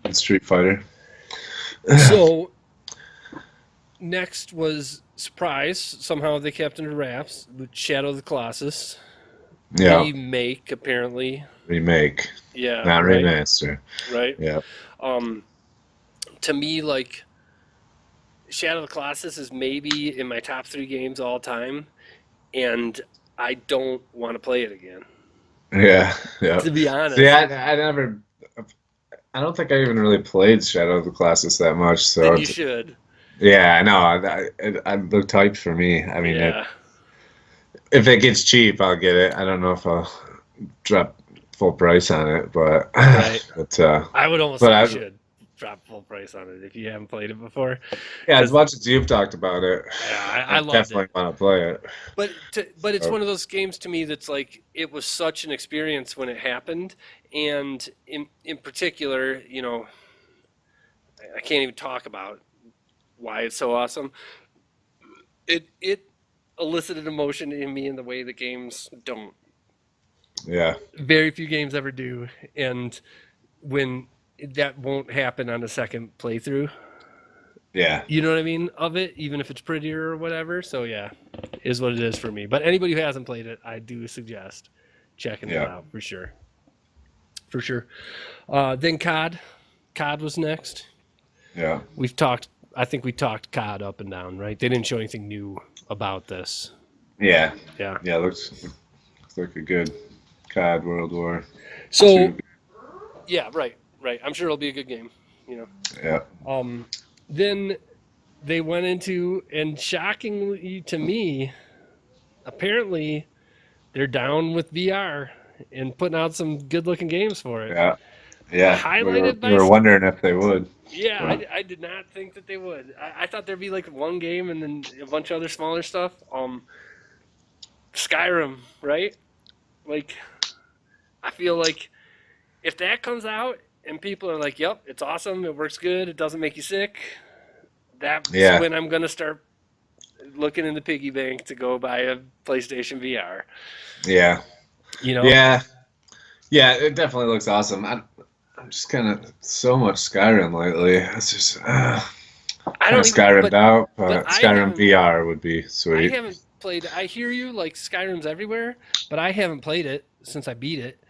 S2: in Street Fighter.
S1: So next was surprise. Somehow they kept under wraps with Shadow of the Colossus
S2: Yeah,
S1: remake. Apparently,
S2: remake,
S1: yeah,
S2: not
S1: right,
S2: remaster.
S1: right.
S2: Yeah,
S1: Um, to me, like Shadow of the Colossus is maybe in my top 3 games all time, and I don't want to play it again.
S2: yeah, yeah.
S1: To be
S2: See,
S1: honest,
S2: I never, I don't think I even really played Shadow of the Colossus that much. So
S1: then you should.
S2: yeah, I know. I looked hyped for me. I mean,
S1: Yeah,
S2: if it gets cheap, I'll get it. I don't know if I'll drop full price on it, but
S1: right.
S2: but
S1: I would almost
S2: but
S1: say you
S2: I
S1: should. drop full price on it if you haven't played it before.
S2: Yeah, as
S1: 'Cause,
S2: much as you've talked about it,
S1: yeah, I
S2: I
S1: loved
S2: definitely
S1: it.
S2: want to play it.
S1: But it's
S2: So,
S1: one of those games to me that's like it was such an experience when it happened, and in particular, you know, I can't even talk about why it's so awesome. It elicited emotion in me in the way that games don't.
S2: yeah,
S1: Very few games ever do, and when that won't happen on a second playthrough,
S2: yeah,
S1: you know what I mean, of it, even if it's prettier or whatever. So yeah, is what it is for me. But anybody who hasn't played it, I do suggest checking it
S2: yeah,
S1: out for sure. For sure. Then COD. COD was next.
S2: yeah,
S1: We've talked. I think we talked COD up and down, right? They didn't show anything new about this.
S2: yeah,
S1: Yeah.
S2: yeah. Looks like a good COD World War
S1: So
S2: II.
S1: yeah, right, right. I'm sure it'll be a good game. You know.
S2: Yeah,
S1: Then they went into, and shockingly to me, apparently they're down with VR and putting out some good looking games for it.
S2: yeah, yeah.
S1: Highlighted
S2: We
S1: by,
S2: were wondering if they would.
S1: yeah,
S2: But
S1: I did not think that they would. I thought there'd be like one game and then a bunch of other smaller stuff. Skyrim, right? Like, I feel like if that comes out and people are like, yep, it's awesome, it works good, it doesn't make you sick, that's
S2: yeah,
S1: when I'm going to start looking in the piggy bank to go buy a PlayStation VR.
S2: yeah,
S1: You know,
S2: yeah, yeah. It definitely looks awesome. I'm just kind of so much Skyrim lately. It's just
S1: I
S2: kind of
S1: don't even,
S2: Skyrimmed out,
S1: but
S2: but Skyrim VR would be
S1: I
S2: sweet.
S1: haven't played. I hear you, like Skyrim's everywhere, but I haven't played it since I beat it.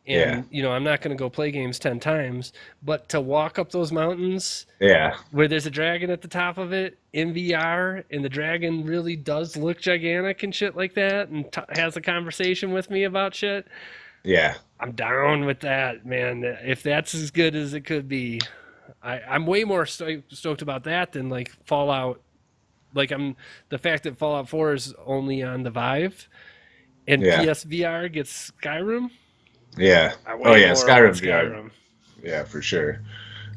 S2: Yeah,
S1: And you know, I'm not going to go play games 10 times, but to walk up those mountains
S2: yeah,
S1: where there's a dragon at the top of it in VR, and the dragon really does look gigantic and shit like that, and has a conversation with me about shit.
S2: yeah,
S1: I'm down with that, man. If that's as good as it could be, I'm way more stoked about that than like Fallout. Like I'm the fact that Fallout 4 is only on the Vive and
S2: yeah,
S1: PSVR gets Skyrim.
S2: yeah.
S1: I
S2: Oh
S1: way
S2: yeah,
S1: more want
S2: Skyrim VR.
S1: Skyrim.
S2: Yeah, for sure.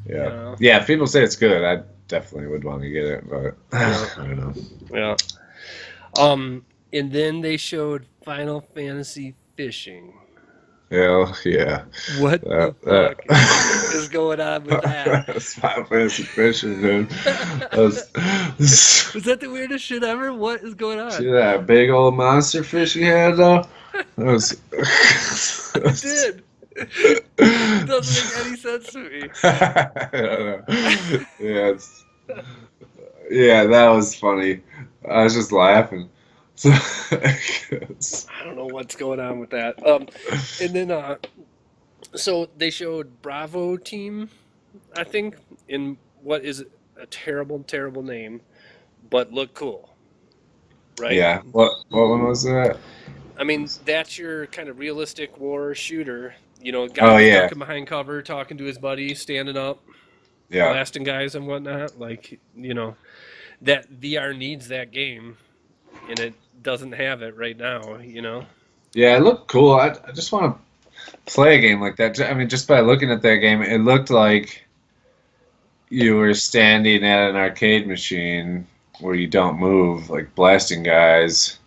S1: You
S2: Yeah,
S1: know.
S2: yeah. If people say it's good, I definitely would want to get it, but
S1: Yeah.
S2: I don't know.
S1: Yeah. And then they showed Final Fantasy Fishing.
S2: Hell yeah.
S1: What the fuck is going on with that?
S2: That's Final Fantasy Fishing, dude. That's,
S1: Was that the weirdest shit ever? What is going
S2: see
S1: on?
S2: that big old monster fish he had though? That was.
S1: It did. It doesn't make any sense to me.
S2: I don't know. Yeah, yeah, that was funny. I was just laughing. So,
S1: I don't know what's going on with that. And then so they showed Bravo Team, I think, in what is a terrible, terrible name, but look cool, right?
S2: yeah, what one was that?
S1: I mean, that's your kind of realistic war shooter. You know, guy
S2: Oh
S1: who's
S2: yeah,
S1: ducking behind cover, talking to his buddy, standing up,
S2: yeah,
S1: blasting guys and whatnot. Like, you know, that VR needs that game, and it doesn't have it right now. You know.
S2: yeah. It looked cool. I just want to play a game like that. I mean, just by looking at that game, it looked like you were standing at an arcade machine where you don't move, like blasting guys,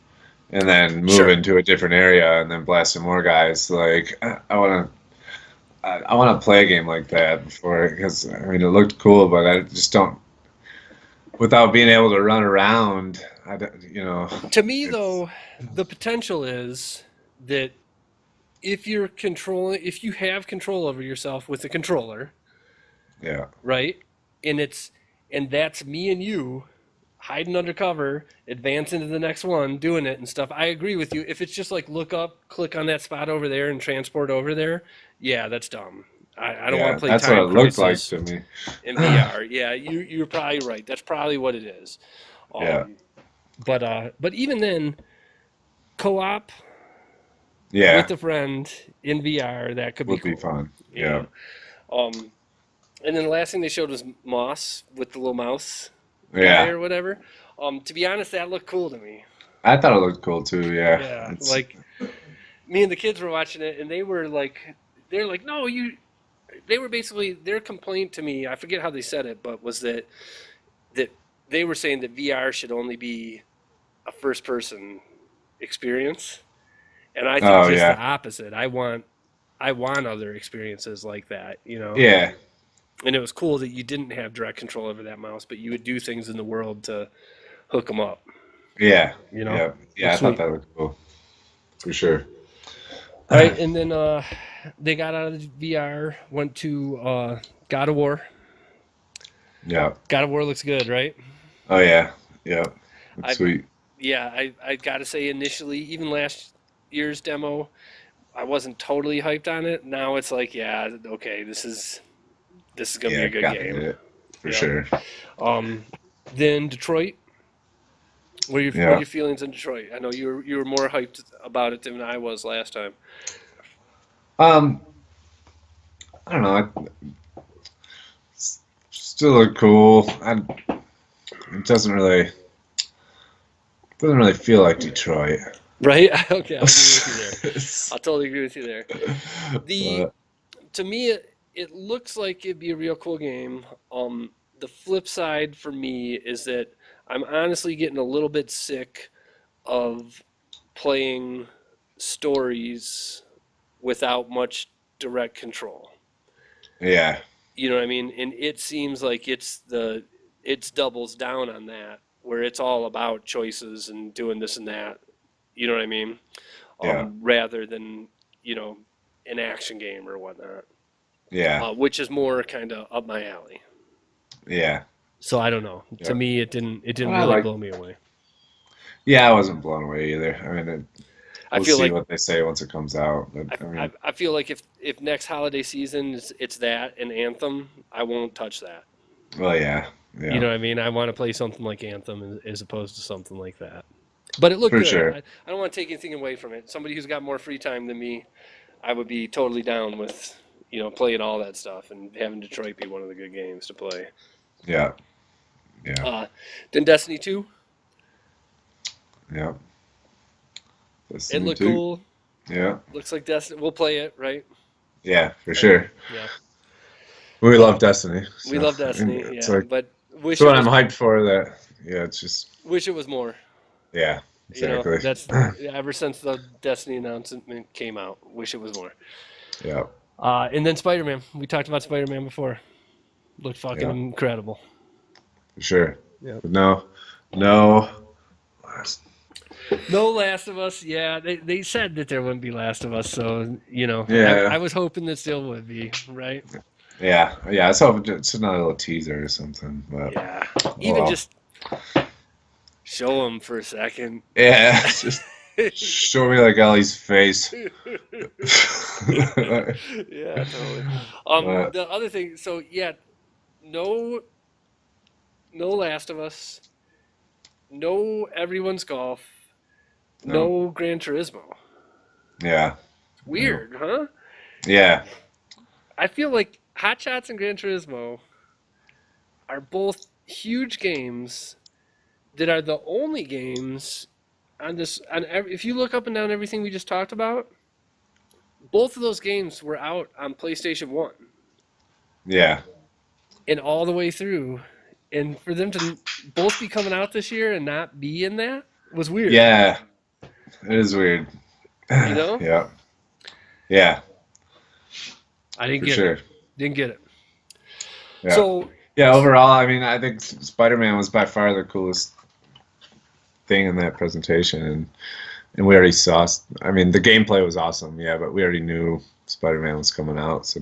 S2: and then
S1: Sure.
S2: moving to a different area and then blasting more guys. Like I want to. I want to play a game like that before, because I mean it looked cool, but I just don't. Without being able to run around, I don't,
S1: To me,
S2: it's
S1: though, the potential is that if you have control over yourself with a controller,
S2: yeah,
S1: right? And that's me and you hiding under cover, advance into the next one, doing it and stuff. I agree with you. If it's just like look up, click on that spot over there, and transport over there, yeah, that's dumb. I don't want
S2: yeah.
S1: to play
S2: That's what it
S1: Time
S2: looked like
S1: Crisis
S2: to me.
S1: in VR. Yeah, you're probably right. That's probably what it is.
S2: Yeah,
S1: Um, but even then, co-op
S2: yeah,
S1: with a friend in VR, that could be
S2: would be
S1: cool.
S2: fun.
S1: You
S2: Yeah,
S1: know. Um, and then the last thing they showed was Moss with the little mouse guy
S2: yeah.
S1: or whatever. To be honest, that looked cool to me.
S2: I thought it looked cool too. Yeah,
S1: Yeah,
S2: it's
S1: like me and the kids were watching it, and they're like, no, they were basically their complaint to me. I forget how they said it, but was that they were saying that VR should only be a first person experience, and I think
S2: Oh
S1: just the
S2: yeah,
S1: opposite. I want other experiences like that,
S2: yeah,
S1: And it was cool that you didn't have direct control over that mouse, but you would do things in the world to hook them up.
S2: yeah,
S1: You know,
S2: yeah, yeah. I
S1: Looks
S2: thought
S1: sweet.
S2: that looked cool for sure.
S1: All right, and then they got out of the VR, went to God of War.
S2: Yeah.
S1: God of War looks good, right?
S2: Oh yeah, yeah. Looks
S1: I
S2: sweet.
S1: Yeah, I gotta say initially, even last year's demo, I wasn't totally hyped on it. Now it's like, yeah, okay, this is gonna be
S2: Yeah,
S1: a good
S2: gotta get
S1: game.
S2: it for
S1: Yep.
S2: sure.
S1: Um, then Detroit. What are
S2: Yeah.
S1: your feelings in Detroit? I know you were more hyped about it than I was last time.
S2: Um, I don't know. Still look cool. It doesn't really feel like Detroit.
S1: Right? Okay, I'll agree with you there. I'll totally agree with you there. The
S2: But
S1: To me, it looks like it'd be a real cool game. The flip side for me is that I'm honestly getting a little bit sick of playing stories without much direct control.
S2: yeah,
S1: You know what I mean? And it seems like it's doubles down on that, where it's all about choices and doing this and that. You know what I mean?
S2: yeah,
S1: Rather than, you know, an action game or whatnot,
S2: yeah,
S1: which is more kind of up my alley.
S2: yeah,
S1: So I don't know. To
S2: yeah.
S1: me, it didn't
S2: I
S1: really
S2: like.
S1: blow me away.
S2: Yeah, I wasn't blown away either. I mean,
S1: I
S2: we'll
S1: feel
S2: see
S1: like
S2: what they say once it comes out. But I mean,
S1: I feel like if next holiday season it's that and Anthem, I won't touch that.
S2: well, yeah,
S1: You
S2: yeah,
S1: know what I mean? I want to play something like Anthem as opposed to something like that. But it looked
S2: for
S1: good.
S2: sure.
S1: I don't want to take anything away from it. Somebody who's got more free time than me, I would be totally down with, playing all that stuff and having Detroit be one of the good games to play.
S2: Yeah, yeah,
S1: Uh, then Destiny 2,
S2: yeah.
S1: it
S2: Destiny
S1: looked
S2: 2.
S1: cool.
S2: Yeah,
S1: Looks like Destiny. We'll play it, right?
S2: yeah, for
S1: Right.
S2: sure.
S1: Yeah.
S2: We love
S1: Uh,
S2: Destiny,
S1: we
S2: so
S1: love
S2: I mean,
S1: Destiny,
S2: it's
S1: yeah,
S2: like
S1: but
S2: it's
S1: wish it
S2: what I'm
S1: was
S2: hyped for. That yeah, it's just
S1: wish it was more.
S2: yeah, exactly.
S1: That's ever since the Destiny announcement came out. Wish it was more.
S2: Yeah,
S1: And then Spider-Man. We talked about Spider-Man before. Looked fucking
S2: yeah,
S1: incredible.
S2: for sure.
S1: Yeah.
S2: But no.
S1: No Last of Us. Yeah, they said that there wouldn't be Last of Us, so I
S2: Yeah,
S1: was hoping that still would be, right?
S2: yeah. I was hoping it's another little teaser or something, but
S1: Yeah.
S2: oh
S1: Even
S2: well.
S1: just show them for a second.
S2: Yeah, just show me like Ellie's face.
S1: Yeah, totally.
S2: But
S1: The other thing, so yeah, no, no Last of Us, no Everyone's Golf,
S2: no,
S1: no Gran Turismo.
S2: yeah, no,
S1: Weird, huh?
S2: yeah,
S1: I feel like Hot Shots and Gran Turismo are both huge games that are the only games on this. If you look up and down everything we just talked about, both of those games were out on PlayStation One
S2: yeah,
S1: and all the way through. And for them to both be coming out this year and not be in that was weird.
S2: yeah. It is weird.
S1: You know?
S2: Yeah, yeah,
S1: I didn't
S2: for
S1: get it.
S2: sure.
S1: Didn't get it.
S2: Yeah,
S1: So,
S2: yeah. Overall, I mean, I think Spider-Man was by far the coolest thing in that presentation, and we already saw. I mean, the gameplay was awesome, yeah, but we already knew Spider-Man was coming out, so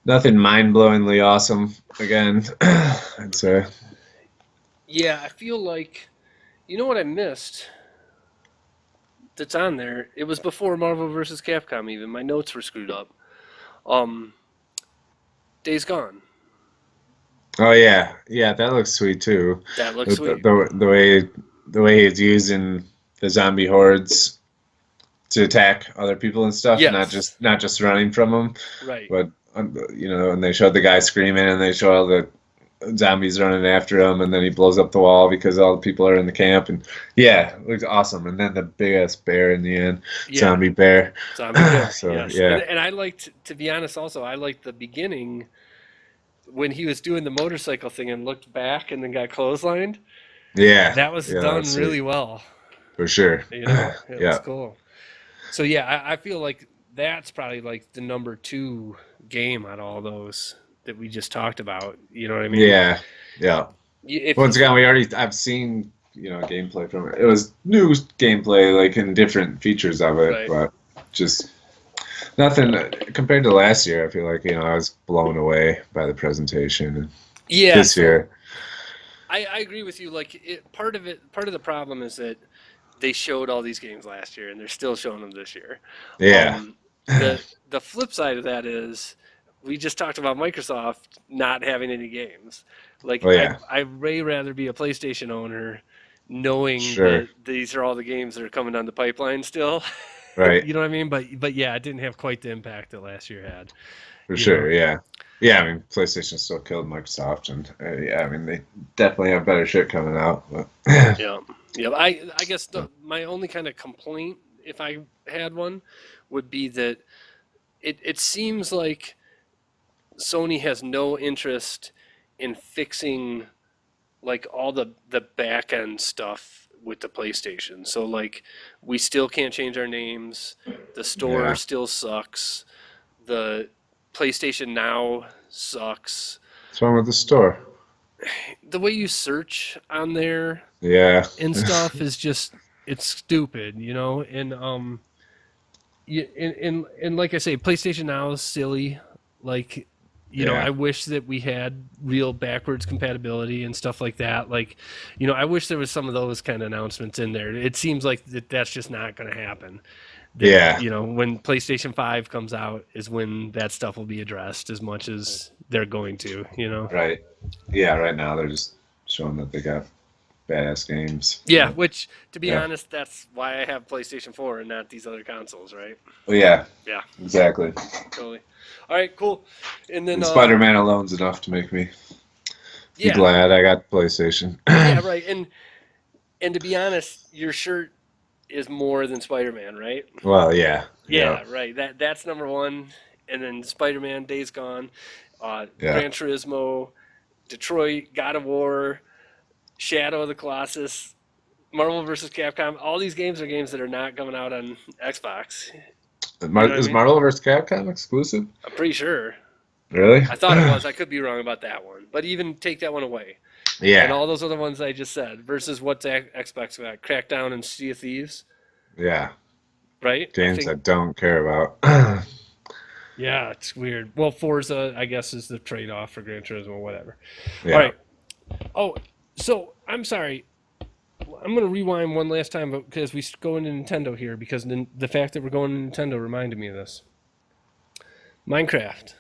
S2: nothing mind-blowingly awesome again. I'd say.
S1: yeah, I feel like, you know what I missed that's on there? It was before Marvel vs. Capcom, even. My notes were screwed up. Um, Days Gone.
S2: Oh yeah, yeah, that looks sweet too.
S1: That looks
S2: The,
S1: sweet.
S2: the way he's using the zombie hordes to attack other people and stuff,
S1: Yes.
S2: not just running from them,
S1: Right.
S2: but and they showed the guy screaming, and they show all the zombies running after him, and then he blows up the wall because all the people are in the camp, and yeah, it looks awesome. And then the big ass bear in the end,
S1: Yeah,
S2: zombie bear.
S1: zombie bear.
S2: So
S1: Yes,
S2: yeah,
S1: and I liked, to be honest, also I liked the beginning when he was doing the motorcycle thing and looked back and then got clotheslined.
S2: yeah,
S1: That was
S2: yeah,
S1: done
S2: that's sweet
S1: really well.
S2: for sure.
S1: You know, it was
S2: Yeah,
S1: cool. So yeah, I feel like that's probably like the number two game out of all those that we just talked about. You know what I mean?
S2: yeah, yeah.
S1: If
S2: Once
S1: you,
S2: again, I've seen gameplay from it. It was new gameplay, like in different features of it,
S1: right,
S2: but just nothing compared to last year. I feel like I was blown away by the presentation.
S1: yeah.
S2: This
S1: So
S2: year,
S1: I agree with you. Like part of the problem is that they showed all these games last year and they're still showing them this year.
S2: yeah,
S1: Um, the flip side of that is we just talked about Microsoft not having any games. Like
S2: oh yeah,
S1: I'd way rather be a PlayStation owner knowing
S2: sure,
S1: that these are all the games that are coming down the pipeline still.
S2: right,
S1: You know what I mean? But yeah, it didn't have quite the impact that last year had.
S2: for
S1: You know?
S2: sure, yeah, yeah. I mean, PlayStation still killed Microsoft, and yeah, I mean they definitely have better shit coming out. But
S1: Yeah. Yeah. I guess my only kind of complaint, if I had one, would be that it seems like Sony has no interest in fixing like all the back end stuff with the PlayStation. So like we still can't change our names. The store
S2: yeah,
S1: still sucks. The PlayStation Now sucks.
S2: what's wrong with the store?
S1: The way you search on there
S2: Yeah,
S1: and stuff is just it's stupid, you know? And like I say, PlayStation Now is silly. Like, I
S2: yeah,
S1: wish that we had real backwards compatibility and stuff like that. Like, I wish there was some of those kind of announcements in there. It seems like that's just not going to happen. That,
S2: yeah,
S1: when PlayStation 5 comes out is when that stuff will be addressed as much as they're going to.
S2: right. Yeah, right now they're just showing that they got badass games.
S1: Yeah,
S2: But,
S1: which, to be
S2: yeah,
S1: honest, that's why I have PlayStation 4 and not these other consoles, right?
S2: well, yeah,
S1: Yeah,
S2: exactly.
S1: totally. All right, cool. And then,
S2: And Spider-Man alone's enough to make me be
S1: yeah,
S2: glad I got the PlayStation.
S1: yeah, right. And to be honest, your shirt is more than Spider-Man, right?
S2: Well, yeah, yeah,
S1: Yeah, right. That's number one. And then Spider-Man, Days Gone,
S2: yeah.
S1: Gran Turismo, Detroit, God of War, Shadow of the Colossus, Marvel vs. Capcom. All these games are games that are not coming out on Xbox. You know what I
S2: Is
S1: mean?
S2: Marvel vs. Capcom exclusive?
S1: I'm pretty sure.
S2: Really?
S1: I thought it was. I could be wrong about that one. But even take that one away. And
S2: Yeah,
S1: all those other ones I just said versus what's Xbox got? Crackdown and Sea of Thieves,
S2: yeah.
S1: right? I
S2: Games I
S1: think.
S2: don't care about.
S1: Yeah, it's weird. Well, Forza, I guess, is the trade-off for Gran Turismo, whatever. All
S2: Yeah.
S1: right. Oh, so I'm sorry. I'm going to rewind one last time because we go into Nintendo here because the fact that we're going to Nintendo reminded me of this. Minecraft,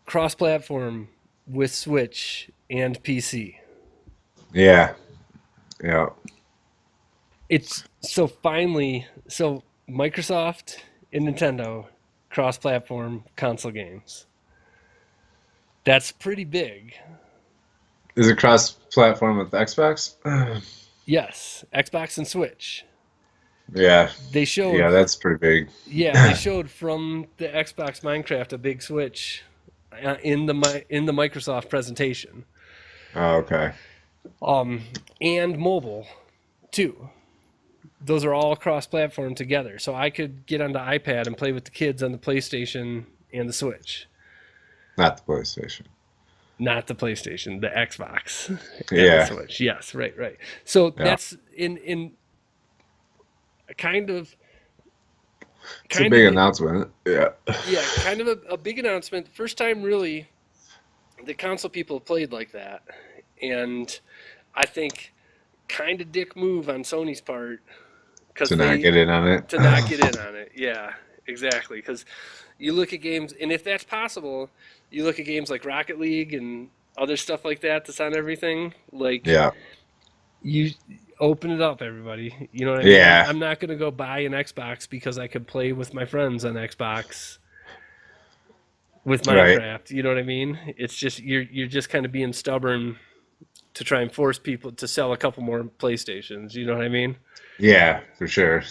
S1: cross-platform with Switch and PC.
S2: Yeah, yeah.
S1: It's so finally, so Microsoft and Nintendo cross-platform console games. That's pretty big.
S2: Is it cross-platform with Xbox?
S1: Yes, Xbox and Switch.
S2: Yeah,
S1: They
S2: yeah.
S1: showed,
S2: That's pretty big.
S1: yeah, they showed from the Xbox Minecraft a big Switch in the Microsoft presentation.
S2: Oh, okay.
S1: Um, and mobile too. Those are all cross-platform together, so I could get on the iPad and play with the kids on the PlayStation and the Switch.
S2: Not the PlayStation.
S1: Not the PlayStation, the Xbox and the
S2: Yeah,
S1: Switch. Yes, right, right. So
S2: yeah.
S1: that's in a kind of
S2: It's a
S1: kind
S2: big
S1: of
S2: announcement. Yeah.
S1: yeah, kind of a big announcement. First time really the console people played like that, and I think kind of dick move on Sony's part because
S2: To not
S1: they
S2: get in on it.
S1: to not get in on it. Yeah, exactly. Because you look at games, and if that's possible, you look at games like Rocket League and other stuff like that that's on everything. Like
S2: Yeah,
S1: you open it up, everybody. You know what I mean? I'm,
S2: yeah,
S1: I'm not gonna go buy an Xbox because I could play with my friends on Xbox with
S2: Right.
S1: Minecraft. You know what I mean? It's just you're just kind of being stubborn to try and force people to sell a couple more PlayStations. You know what I mean?
S2: Yeah, for sure.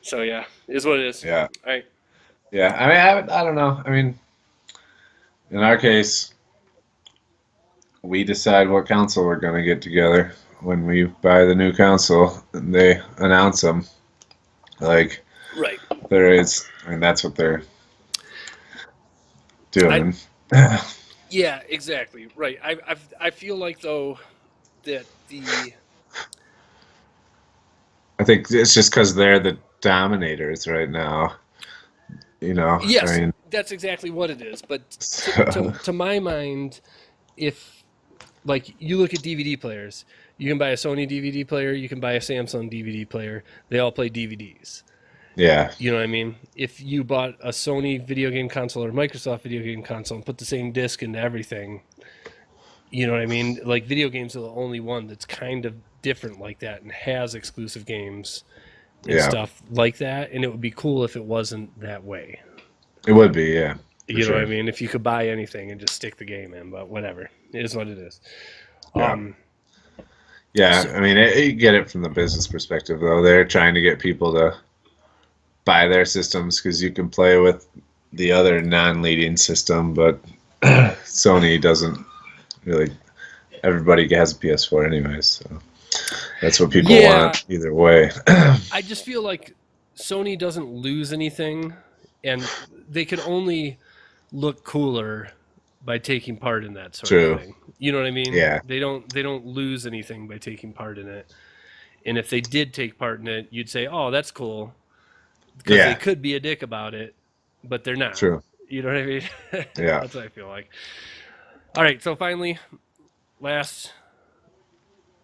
S1: So yeah, it is what it is.
S2: Yeah.
S1: All right.
S2: Yeah. I mean, I don't know. I mean, in our case, we decide what console we're going to get together when we buy the new console and they announce them. Like,
S1: Right.
S2: there is, I mean, that's what they're
S1: I
S2: doing.
S1: yeah, exactly. Right. I feel like though that the
S2: I think it's just because they're the dominators right now. I
S1: yes,
S2: mean,
S1: that's exactly what it is. But
S2: so,
S1: to my mind, if like you look at DVD players, you can buy a Sony DVD player, you can buy a Samsung DVD player. They all play DVDs.
S2: yeah,
S1: You know what I mean? If you bought a Sony video game console or Microsoft video game console and put the same disc into everything, you know what I mean? Like video games are the only one that's kind of different like that and has exclusive games and
S2: yeah,
S1: stuff like that. And it would be cool if it wasn't that way.
S2: it would be, yeah, for
S1: You know what I
S2: sure.
S1: mean? If you could buy anything and just stick the game in, but whatever. It is what it is.
S2: Yeah.
S1: Um, so,
S2: Yeah, I mean, you get it from the business perspective, though. They're trying to get people to buy their systems because you can play with the other non-leading system, but Sony doesn't really. Everybody has a PS4 anyways, so that's what people
S1: yeah,
S2: want either way.
S1: I just feel like Sony doesn't lose anything, and they could only look cooler by taking part in that sort
S2: True.
S1: of thing. You know what I mean?
S2: Yeah.
S1: They don't lose anything by taking part in it. And if they did take part in it, you'd say, "Oh, that's cool," because they
S2: Yeah.
S1: could be a dick about it, but they're not.
S2: True.
S1: You know what I mean?
S2: Yeah.
S1: That's what I feel like. All right, so finally, last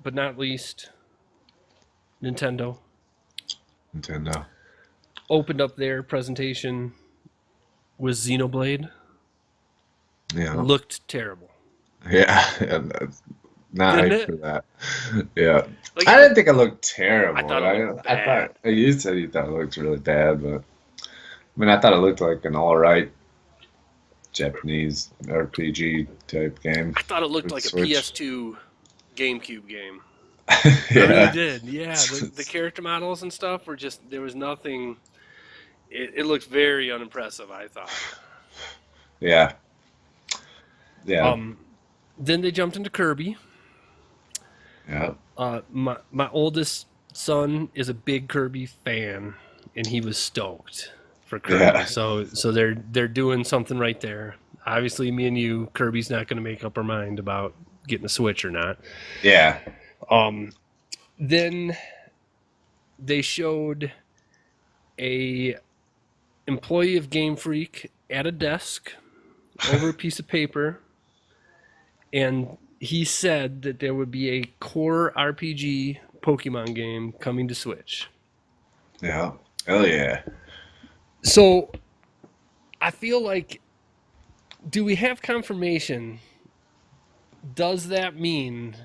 S1: but not least, Nintendo
S2: Nintendo.
S1: opened up their presentation with Xenoblade.
S2: Yeah.
S1: Looked terrible.
S2: Yeah. And not
S1: Didn't
S2: hyped
S1: it?
S2: for that. Yeah.
S1: Like,
S2: I didn't think it looked terrible.
S1: I thought it looked
S2: I
S1: bad.
S2: thought you said you thought it looked really bad, but I mean, I thought it looked like an all right Japanese RPG type game.
S1: I thought it looked
S2: with
S1: like a
S2: Switch.
S1: PS2 GameCube game. I really
S2: Yeah.
S1: did. Yeah, the character models and stuff were just, there was nothing. It looked very unimpressive, I thought.
S2: Yeah. Yeah.
S1: Then they jumped into Kirby.
S2: Yeah.
S1: My oldest son is a big Kirby fan, and he was stoked for Kirby.
S2: Yeah.
S1: So they're doing something right there. Obviously, me and you, Kirby's not going to make up our mind about getting a Switch or not.
S2: Yeah.
S1: Then they showed a employee of Game Freak at a desk over a piece of paper, and he said that there would be a core RPG Pokemon game coming to Switch.
S2: Yeah. Hell yeah.
S1: So I feel like, do we have confirmation? Does that mean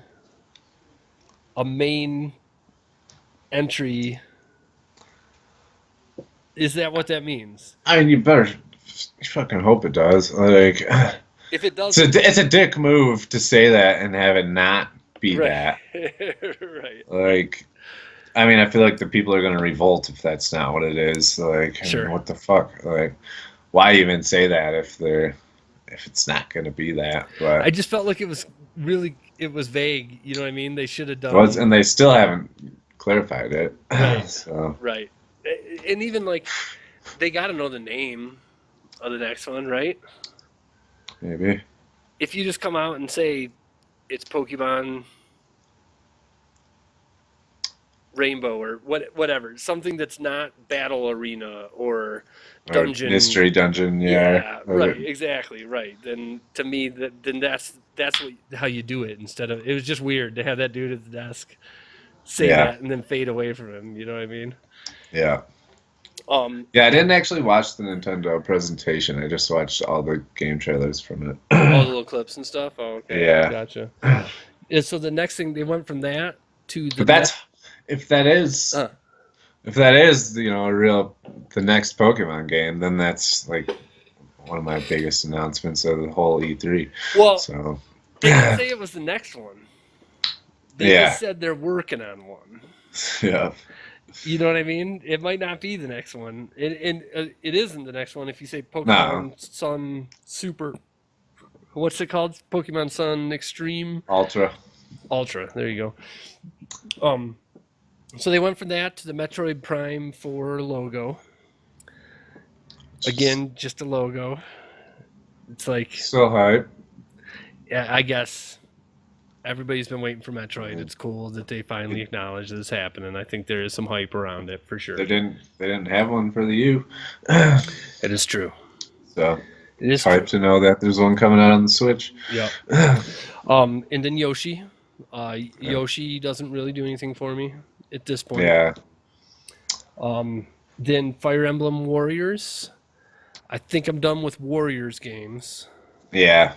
S1: a main entry? Is that what that means?
S2: I mean, you fucking hope it does. Like,
S1: If it does,
S2: it's a dick move to say that and have it not be
S1: right.
S2: that.
S1: Right.
S2: Like, I mean, I feel like the people are gonna revolt if that's not what it is. Like, I
S1: Sure.
S2: mean, what the fuck? Like, why even say that if it's not gonna be that? But
S1: I just felt like it was vague. You know what I mean? They should have done.
S2: well, and they still haven't clarified it.
S1: Right.
S2: So
S1: Right. And even like, they got to know the name of the next one, right?
S2: maybe.
S1: If you just come out and say it's Pokemon Rainbow or whatever, something that's not Battle Arena or Dungeon.
S2: Or mystery dungeon, yeah.
S1: right, exactly, right. Then to me, then that's how you do it. Instead of, it was just weird to have that dude at the desk say that and then fade away from him. You know what I mean?
S2: Yeah. Yeah, I didn't actually watch the Nintendo presentation. I just watched all the game trailers from it.
S1: All the little clips and stuff. Oh, okay.
S2: Yeah.
S1: Gotcha. And so the next thing, they went from that to the.
S2: But that's if that is the next Pokemon game, then that's like one of my biggest announcements of the whole E3.
S1: Well,
S2: So
S1: they didn't say it was the next one. They
S2: yeah,
S1: just said they're working on one.
S2: yeah,
S1: You know what I mean? It might not be the next one. It isn't the next one if you say
S2: no,
S1: Pokemon Sun Super. What's it called? Pokemon Sun Extreme
S2: Ultra.
S1: Ultra. There you go. So they went from that to the Metroid Prime 4 logo. Again, just a logo. It's like,
S2: So hype.
S1: yeah, I guess everybody's been waiting for Metroid. It's cool that they finally acknowledge this happening. I think there is some hype around it for sure.
S2: They didn't have one for the U.
S1: It is true.
S2: So
S1: It is
S2: it's hype
S1: true.
S2: to know that there's one coming out on the Switch.
S1: Yeah. And then Yoshi. Yoshi doesn't really do anything for me at this point.
S2: Yeah.
S1: Then Fire Emblem Warriors. I think I'm done with Warriors games,
S2: Yeah.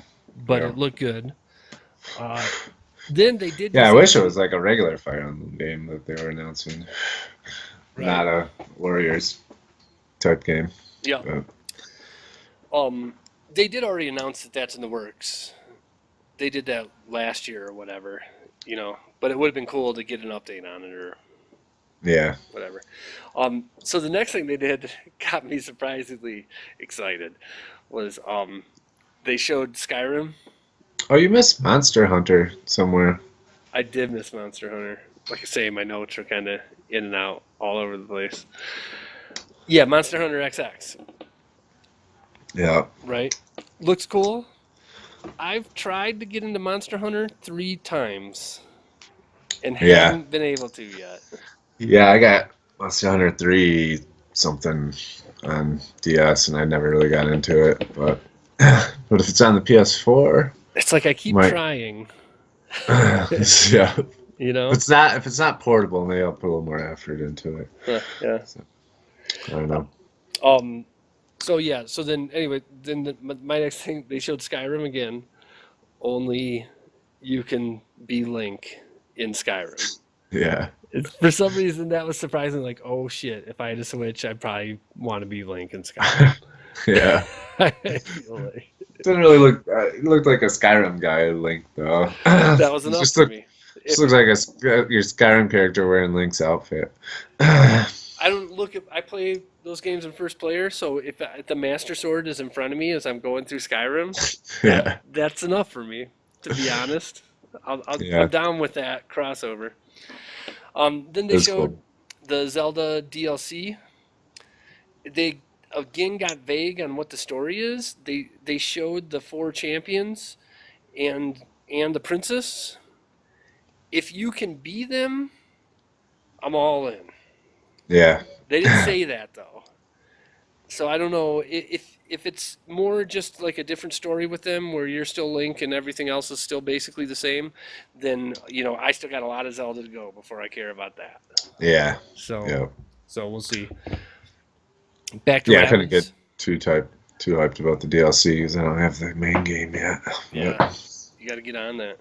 S1: but
S2: Yeah.
S1: it looked good. Then they did.
S2: Yeah, I
S1: do
S2: wish it
S1: something-
S2: was like a regular Fire Emblem game that they were announcing,
S1: Right.
S2: not a Warriors type game.
S1: Yeah. They did already announce that that's in the works. They did that last year or whatever, But it would have been cool to get an update on it or
S2: Yeah.
S1: whatever. So the next thing they did got me surprisingly excited was they showed Skyrim.
S2: Oh, you missed Monster Hunter somewhere.
S1: I did miss Monster Hunter. Like I say, my notes are kind of in and out all over the place. Yeah, Monster Hunter XX.
S2: Yeah.
S1: Right? Looks cool. I've tried to get into Monster Hunter 3 times and
S2: Yeah.
S1: haven't been able to yet.
S2: Yeah, I got Monster Hunter 3 something on DS, and I never really got into it. But if it's on the PS4,
S1: It's like I keep
S2: Might-
S1: trying,
S2: yeah. If it's not portable, maybe I'll put a little more effort into it.
S1: Yeah.
S2: I don't know.
S1: So then anyway, my next thing, they showed Skyrim again. Only you can be Link in Skyrim.
S2: Yeah.
S1: For some reason, that was surprising. Like, oh shit! If I had a Switch, I'd probably want to be Link in Skyrim.
S2: Yeah.
S1: I feel like
S2: Didn't really look. It looked like a Skyrim guy, Link, though.
S1: that was enough for me.
S2: Just looks like your Skyrim character wearing Link's outfit.
S1: I don't look at. I play those games in first player, so if the Master Sword is in front of me as I'm going through Skyrim,
S2: Yeah.
S1: that's enough for me. To be honest,
S2: Yeah.
S1: I'm down with that crossover. Then they
S2: That's
S1: showed
S2: cool.
S1: the Zelda DLC. They again got vague on what the story is. They showed the 4 champions and the princess. If you can be them, I'm all in.
S2: Yeah.
S1: They didn't say that though. So I don't know if it's more just like a different story with them where you're still Link and everything else is still basically the same, then I still got a lot of Zelda to go before I care about that.
S2: Yeah.
S1: So
S2: Yeah.
S1: so we'll see. Back to
S2: Yeah, I couldn't
S1: Rabbids.
S2: get too hyped about the DLC because I don't have the main game yet.
S1: Yeah. You got to get on that.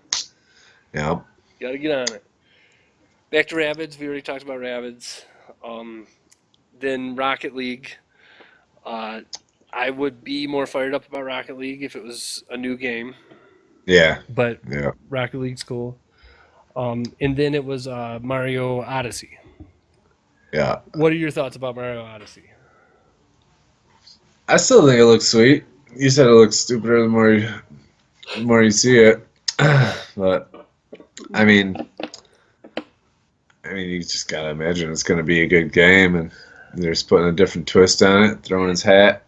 S2: Yeah.
S1: You got to get on it. Back to Rabbids. We already talked about Rabbids. Then Rocket League. I would be more fired up about Rocket League if it was a new game,
S2: Yeah.
S1: but
S2: Yeah.
S1: Rocket League's cool. And then it was Mario Odyssey.
S2: Yeah.
S1: What are your thoughts about Mario Odyssey?
S2: I still think it looks sweet. You said it looks stupider the more you see it. But I mean you just gotta imagine it's gonna be a good game, and they're just putting a different twist on it, throwing his hat,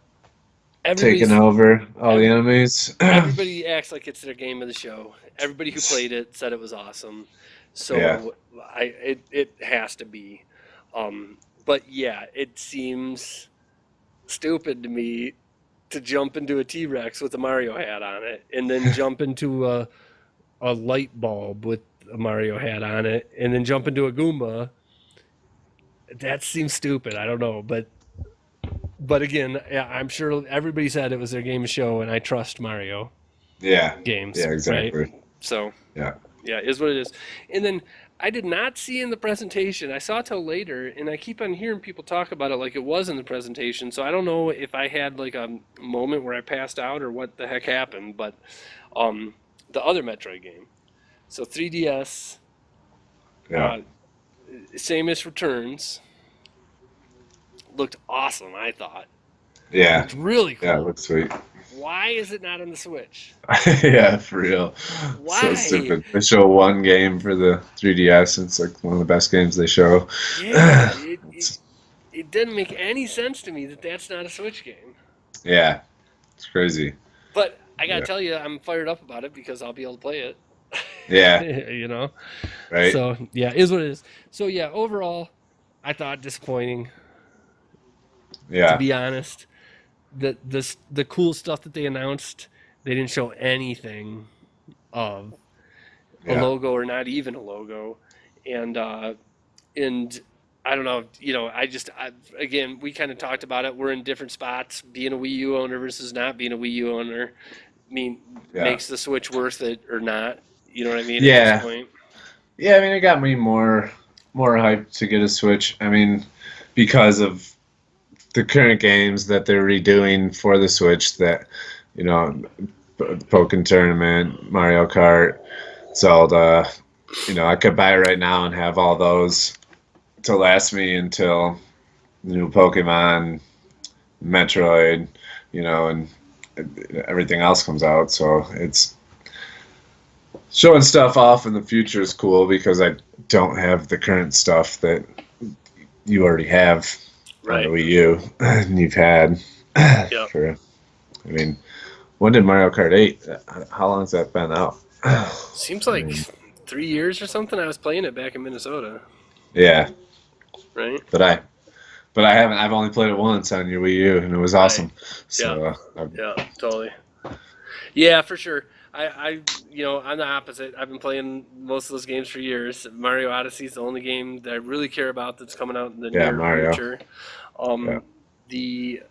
S2: taking over all the enemies.
S1: Everybody acts like it's their game of the show. Everybody who played it said it was awesome. So
S2: Yeah.
S1: it has to be. But yeah, it seems stupid to me to jump into a T-Rex with a Mario hat on it and then jump into a light bulb with a Mario hat on it and then jump into a Goomba. That seems stupid. I don't know, but again, yeah, I'm sure everybody said it was their game show, and I trust Mario
S2: Yeah.
S1: games.
S2: Yeah, exactly.
S1: Right? So
S2: Yeah.
S1: yeah, is what it is. And then I did not see in the presentation. I saw it till later, and I keep on hearing people talk about it like it was in the presentation. So I don't know if I had like a moment where I passed out or what the heck happened. But the other Metroid game, so 3DS,
S2: Yeah.
S1: uh, Samus Returns looked awesome. I thought
S2: Yeah.
S1: looked really
S2: Yeah. It
S1: cool.
S2: looks sweet.
S1: Why is it not on the Switch?
S2: Yeah, for real. So
S1: Why?
S2: stupid. They show one game for the 3DS. It's like one of the best games they show.
S1: Yeah,
S2: It's-
S1: it didn't make any sense to me that that's not a Switch game.
S2: yeah, it's crazy.
S1: But I gotta
S2: Yeah.
S1: tell you, I'm fired up about it because I'll be able to play
S2: Yeah.
S1: it. You know.
S2: Right.
S1: So yeah, is what it is. So yeah, overall, I thought disappointing. To
S2: Yeah.
S1: be honest, the cool stuff that they announced, they didn't show anything of a
S2: Yeah.
S1: logo or not even a logo, and and I don't know, again, we kind of talked about it. We're in different spots. Being a Wii U owner versus not being a Wii U owner,
S2: Yeah.
S1: makes the Switch worth it or not. You know what I mean at this
S2: Yeah.
S1: point.
S2: Yeah. I mean, it got me more hyped to get a Switch. I mean, because of the current games that they're redoing for the Switch. That you know, Pokken Tournament, Mario Kart, Zelda. I could buy it right now and have all those to last me until new Pokemon, Metroid, and everything else comes out. So it's showing stuff off in the future is cool because I don't have the current stuff that you already have on the
S1: Right.
S2: Wii U and you've had
S1: Yep.
S2: for. I mean, when did Mario Kart 8? How long has that been out? I
S1: Seems like
S2: mean,
S1: 3 years or something. I was playing it back in Minnesota,
S2: yeah,
S1: right?
S2: but I haven't. I've only played it once on your Wii U, and it was
S1: Right.
S2: awesome.
S1: Yeah.
S2: So
S1: Yeah. Totally. Yeah, for sure. I'm the opposite. I've been playing most of those games for years. Mario Odyssey is the only game that I really care about that's coming out in the
S2: yeah,
S1: near
S2: Mario.
S1: future.
S2: Yeah,
S1: The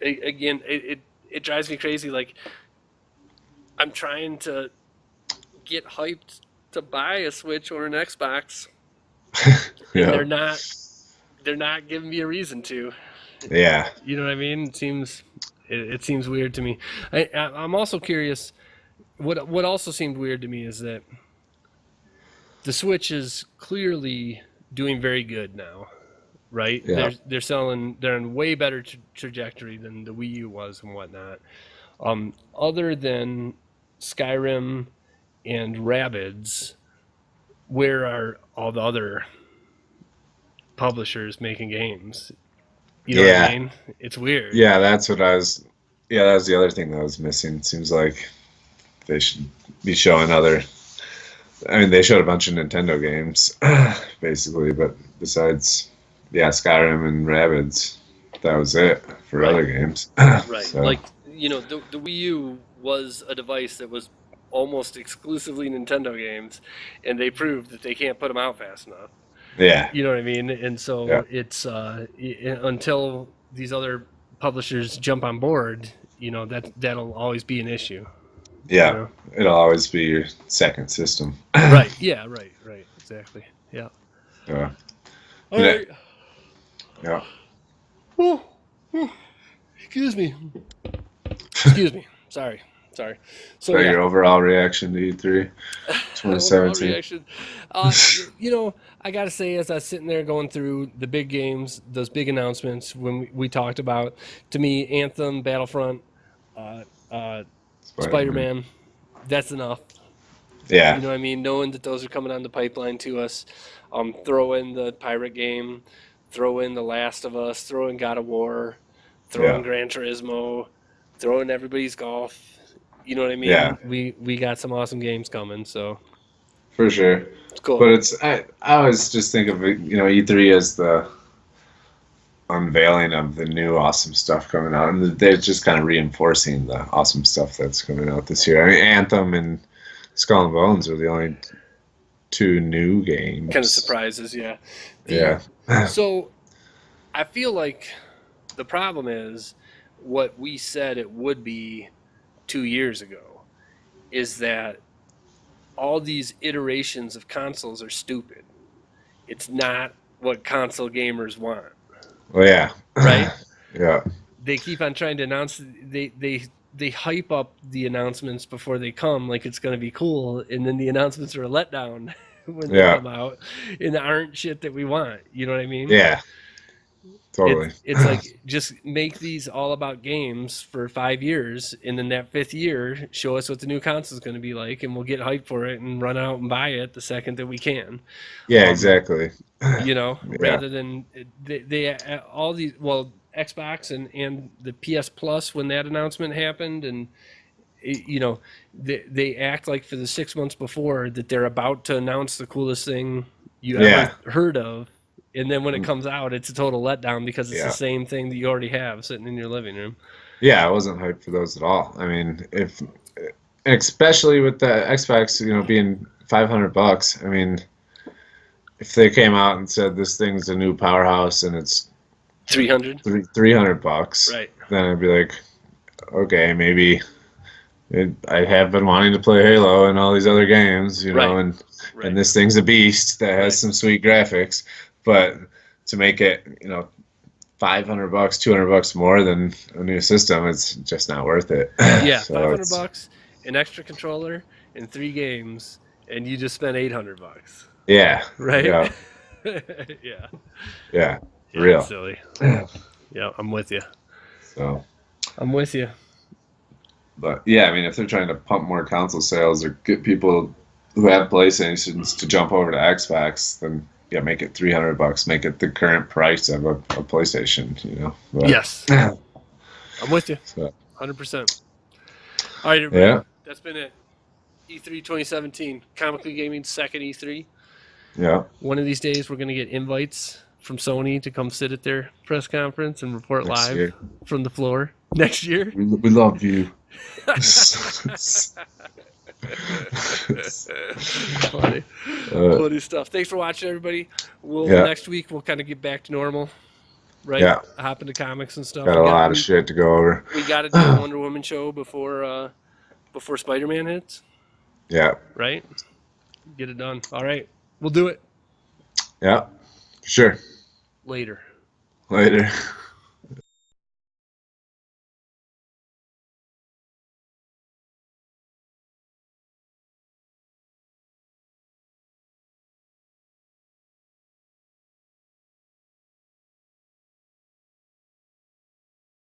S1: Again, it drives me crazy. Like I'm trying to get hyped to buy a Switch or an Xbox, and
S2: yeah,
S1: they're not giving me a reason to.
S2: yeah,
S1: You know what I mean? It seems weird to me. I'm also curious. What also seemed weird to me is that the Switch is clearly doing very good now, right?
S2: yeah,
S1: They're in way better trajectory than the Wii U was and whatnot. Other than Skyrim and Rabbids, where are all the other publishers making games? You know what I
S2: yeah,
S1: mean? It's weird.
S2: yeah. That's what I was. Yeah, that was the other thing that was missing. Seems like they should be showing other. I mean, they showed a bunch of Nintendo games, basically, but besides, yeah, Skyrim and Rabbids, that was it for
S1: Right.
S2: other games.
S1: Right.
S2: So,
S1: Like, the Wii U was a device that was almost exclusively Nintendo games, and they proved that they can't put them out fast enough.
S2: yeah,
S1: You know what I mean? And
S2: yeah,
S1: so it's until these other publishers jump on board, that'll always be an issue. You
S2: yeah.
S1: know?
S2: It'll always be your second system.
S1: Right. Yeah. Right. Right. Exactly. Yeah.
S2: Yeah,
S1: All
S2: yeah,
S1: right.
S2: yeah.
S1: Whew. Whew. Excuse me. Excuse me. Sorry. Sorry. So
S2: So
S1: yeah.
S2: your overall reaction to E3
S1: Overall
S2: 2017?
S1: reaction. I gotta say, as I was sitting there going through the big games, those big announcements, when we talked about, to me, Anthem, Battlefront, uh,
S2: Spider-Man.
S1: Spider-Man, that's enough.
S2: Yeah,
S1: You know what I mean? Knowing that those are coming on the pipeline to us. Throw in the Pirate game, throw in The Last of Us, throw in God of War, throw in
S2: yeah,
S1: Gran Turismo, throw in Everybody's Golf. You know what I
S2: yeah,
S1: mean? We got some awesome games coming, so
S2: for sure.
S1: it's cool.
S2: But I always just think of it, E3 as the unveiling of the new awesome stuff coming out, and they're just kind of reinforcing the awesome stuff that's coming out this year. I mean, Anthem and Skull and Bones are the only two new
S1: Kind of
S2: games.
S1: surprises, yeah. The
S2: Yeah,
S1: So I feel like the problem is what we said it would be 2 years ago is that all these iterations of consoles are stupid. It's not what console gamers want,
S2: Well, yeah.
S1: right?
S2: Yeah.
S1: They keep on trying to announce. They hype up the announcements before they come, like it's going to be cool, and then the announcements are a letdown when they
S2: Yeah.
S1: come out, and aren't shit that we want. You know what I mean?
S2: Yeah. Totally.
S1: It's like, just make these all about games for 5 years, and then that 5th year, show us what the new console is going to be like, and we'll get hyped for it and run out and buy it the second that we can.
S2: Yeah, exactly.
S1: You know,
S2: Yeah.
S1: rather than they all these, well, Xbox and the PS Plus, when that announcement happened, and you know, they act like for the 6 months before that they're about to announce the coolest thing you
S2: Yeah.
S1: ever heard of, and then when it comes out, it's a total letdown because it's
S2: Yeah.
S1: the same thing that you already have sitting in your living room.
S2: Yeah, I wasn't hyped for those at all. I mean, if especially with the Xbox, being $500. I mean, if they came out and said this thing's a new powerhouse and it's
S1: 300,
S2: $300,
S1: right?
S2: then I'd be like, okay, maybe. I have been wanting to play Halo and all these other games,
S1: Right.
S2: and
S1: Right.
S2: and this thing's a beast that has
S1: Right.
S2: some sweet graphics, but to make it, $500, $200 more than a new system, it's just not worth it.
S1: Yeah,
S2: So
S1: $500, an extra controller, and 3 games, and you just spent $800,
S2: yeah,
S1: right?
S2: yeah,
S1: Yeah.
S2: yeah,
S1: Yeah,
S2: real.
S1: it's silly. Yeah, I'm with you.
S2: So,
S1: I'm with you.
S2: but yeah, I mean, if they're trying to pump more console sales or get people who have PlayStations to jump over to Xbox, then yeah, make it $300, make it the current price of a PlayStation, But,
S1: Yes. I'm with you.
S2: So,
S1: 100%. All right, everybody.
S2: yeah,
S1: That's been it. E3 2017. Comically Gaming's second E3.
S2: yeah.
S1: One of these days, we're going to get invites from Sony to come sit at their press conference and report
S2: Next
S1: live
S2: year.
S1: from the floor next year.
S2: We love you.
S1: Funny. Funny stuff. Thanks for watching, everybody. Next week we'll kind of get back to normal, right?
S2: Yeah.
S1: Hop into comics and stuff.
S2: Got a lot of shit to go over.
S1: We got to do a Wonder Woman show before Spider-Man hits.
S2: Yeah.
S1: Right. Get it done. All right. We'll do it.
S2: Yeah. Sure.
S1: Later.
S2: Later.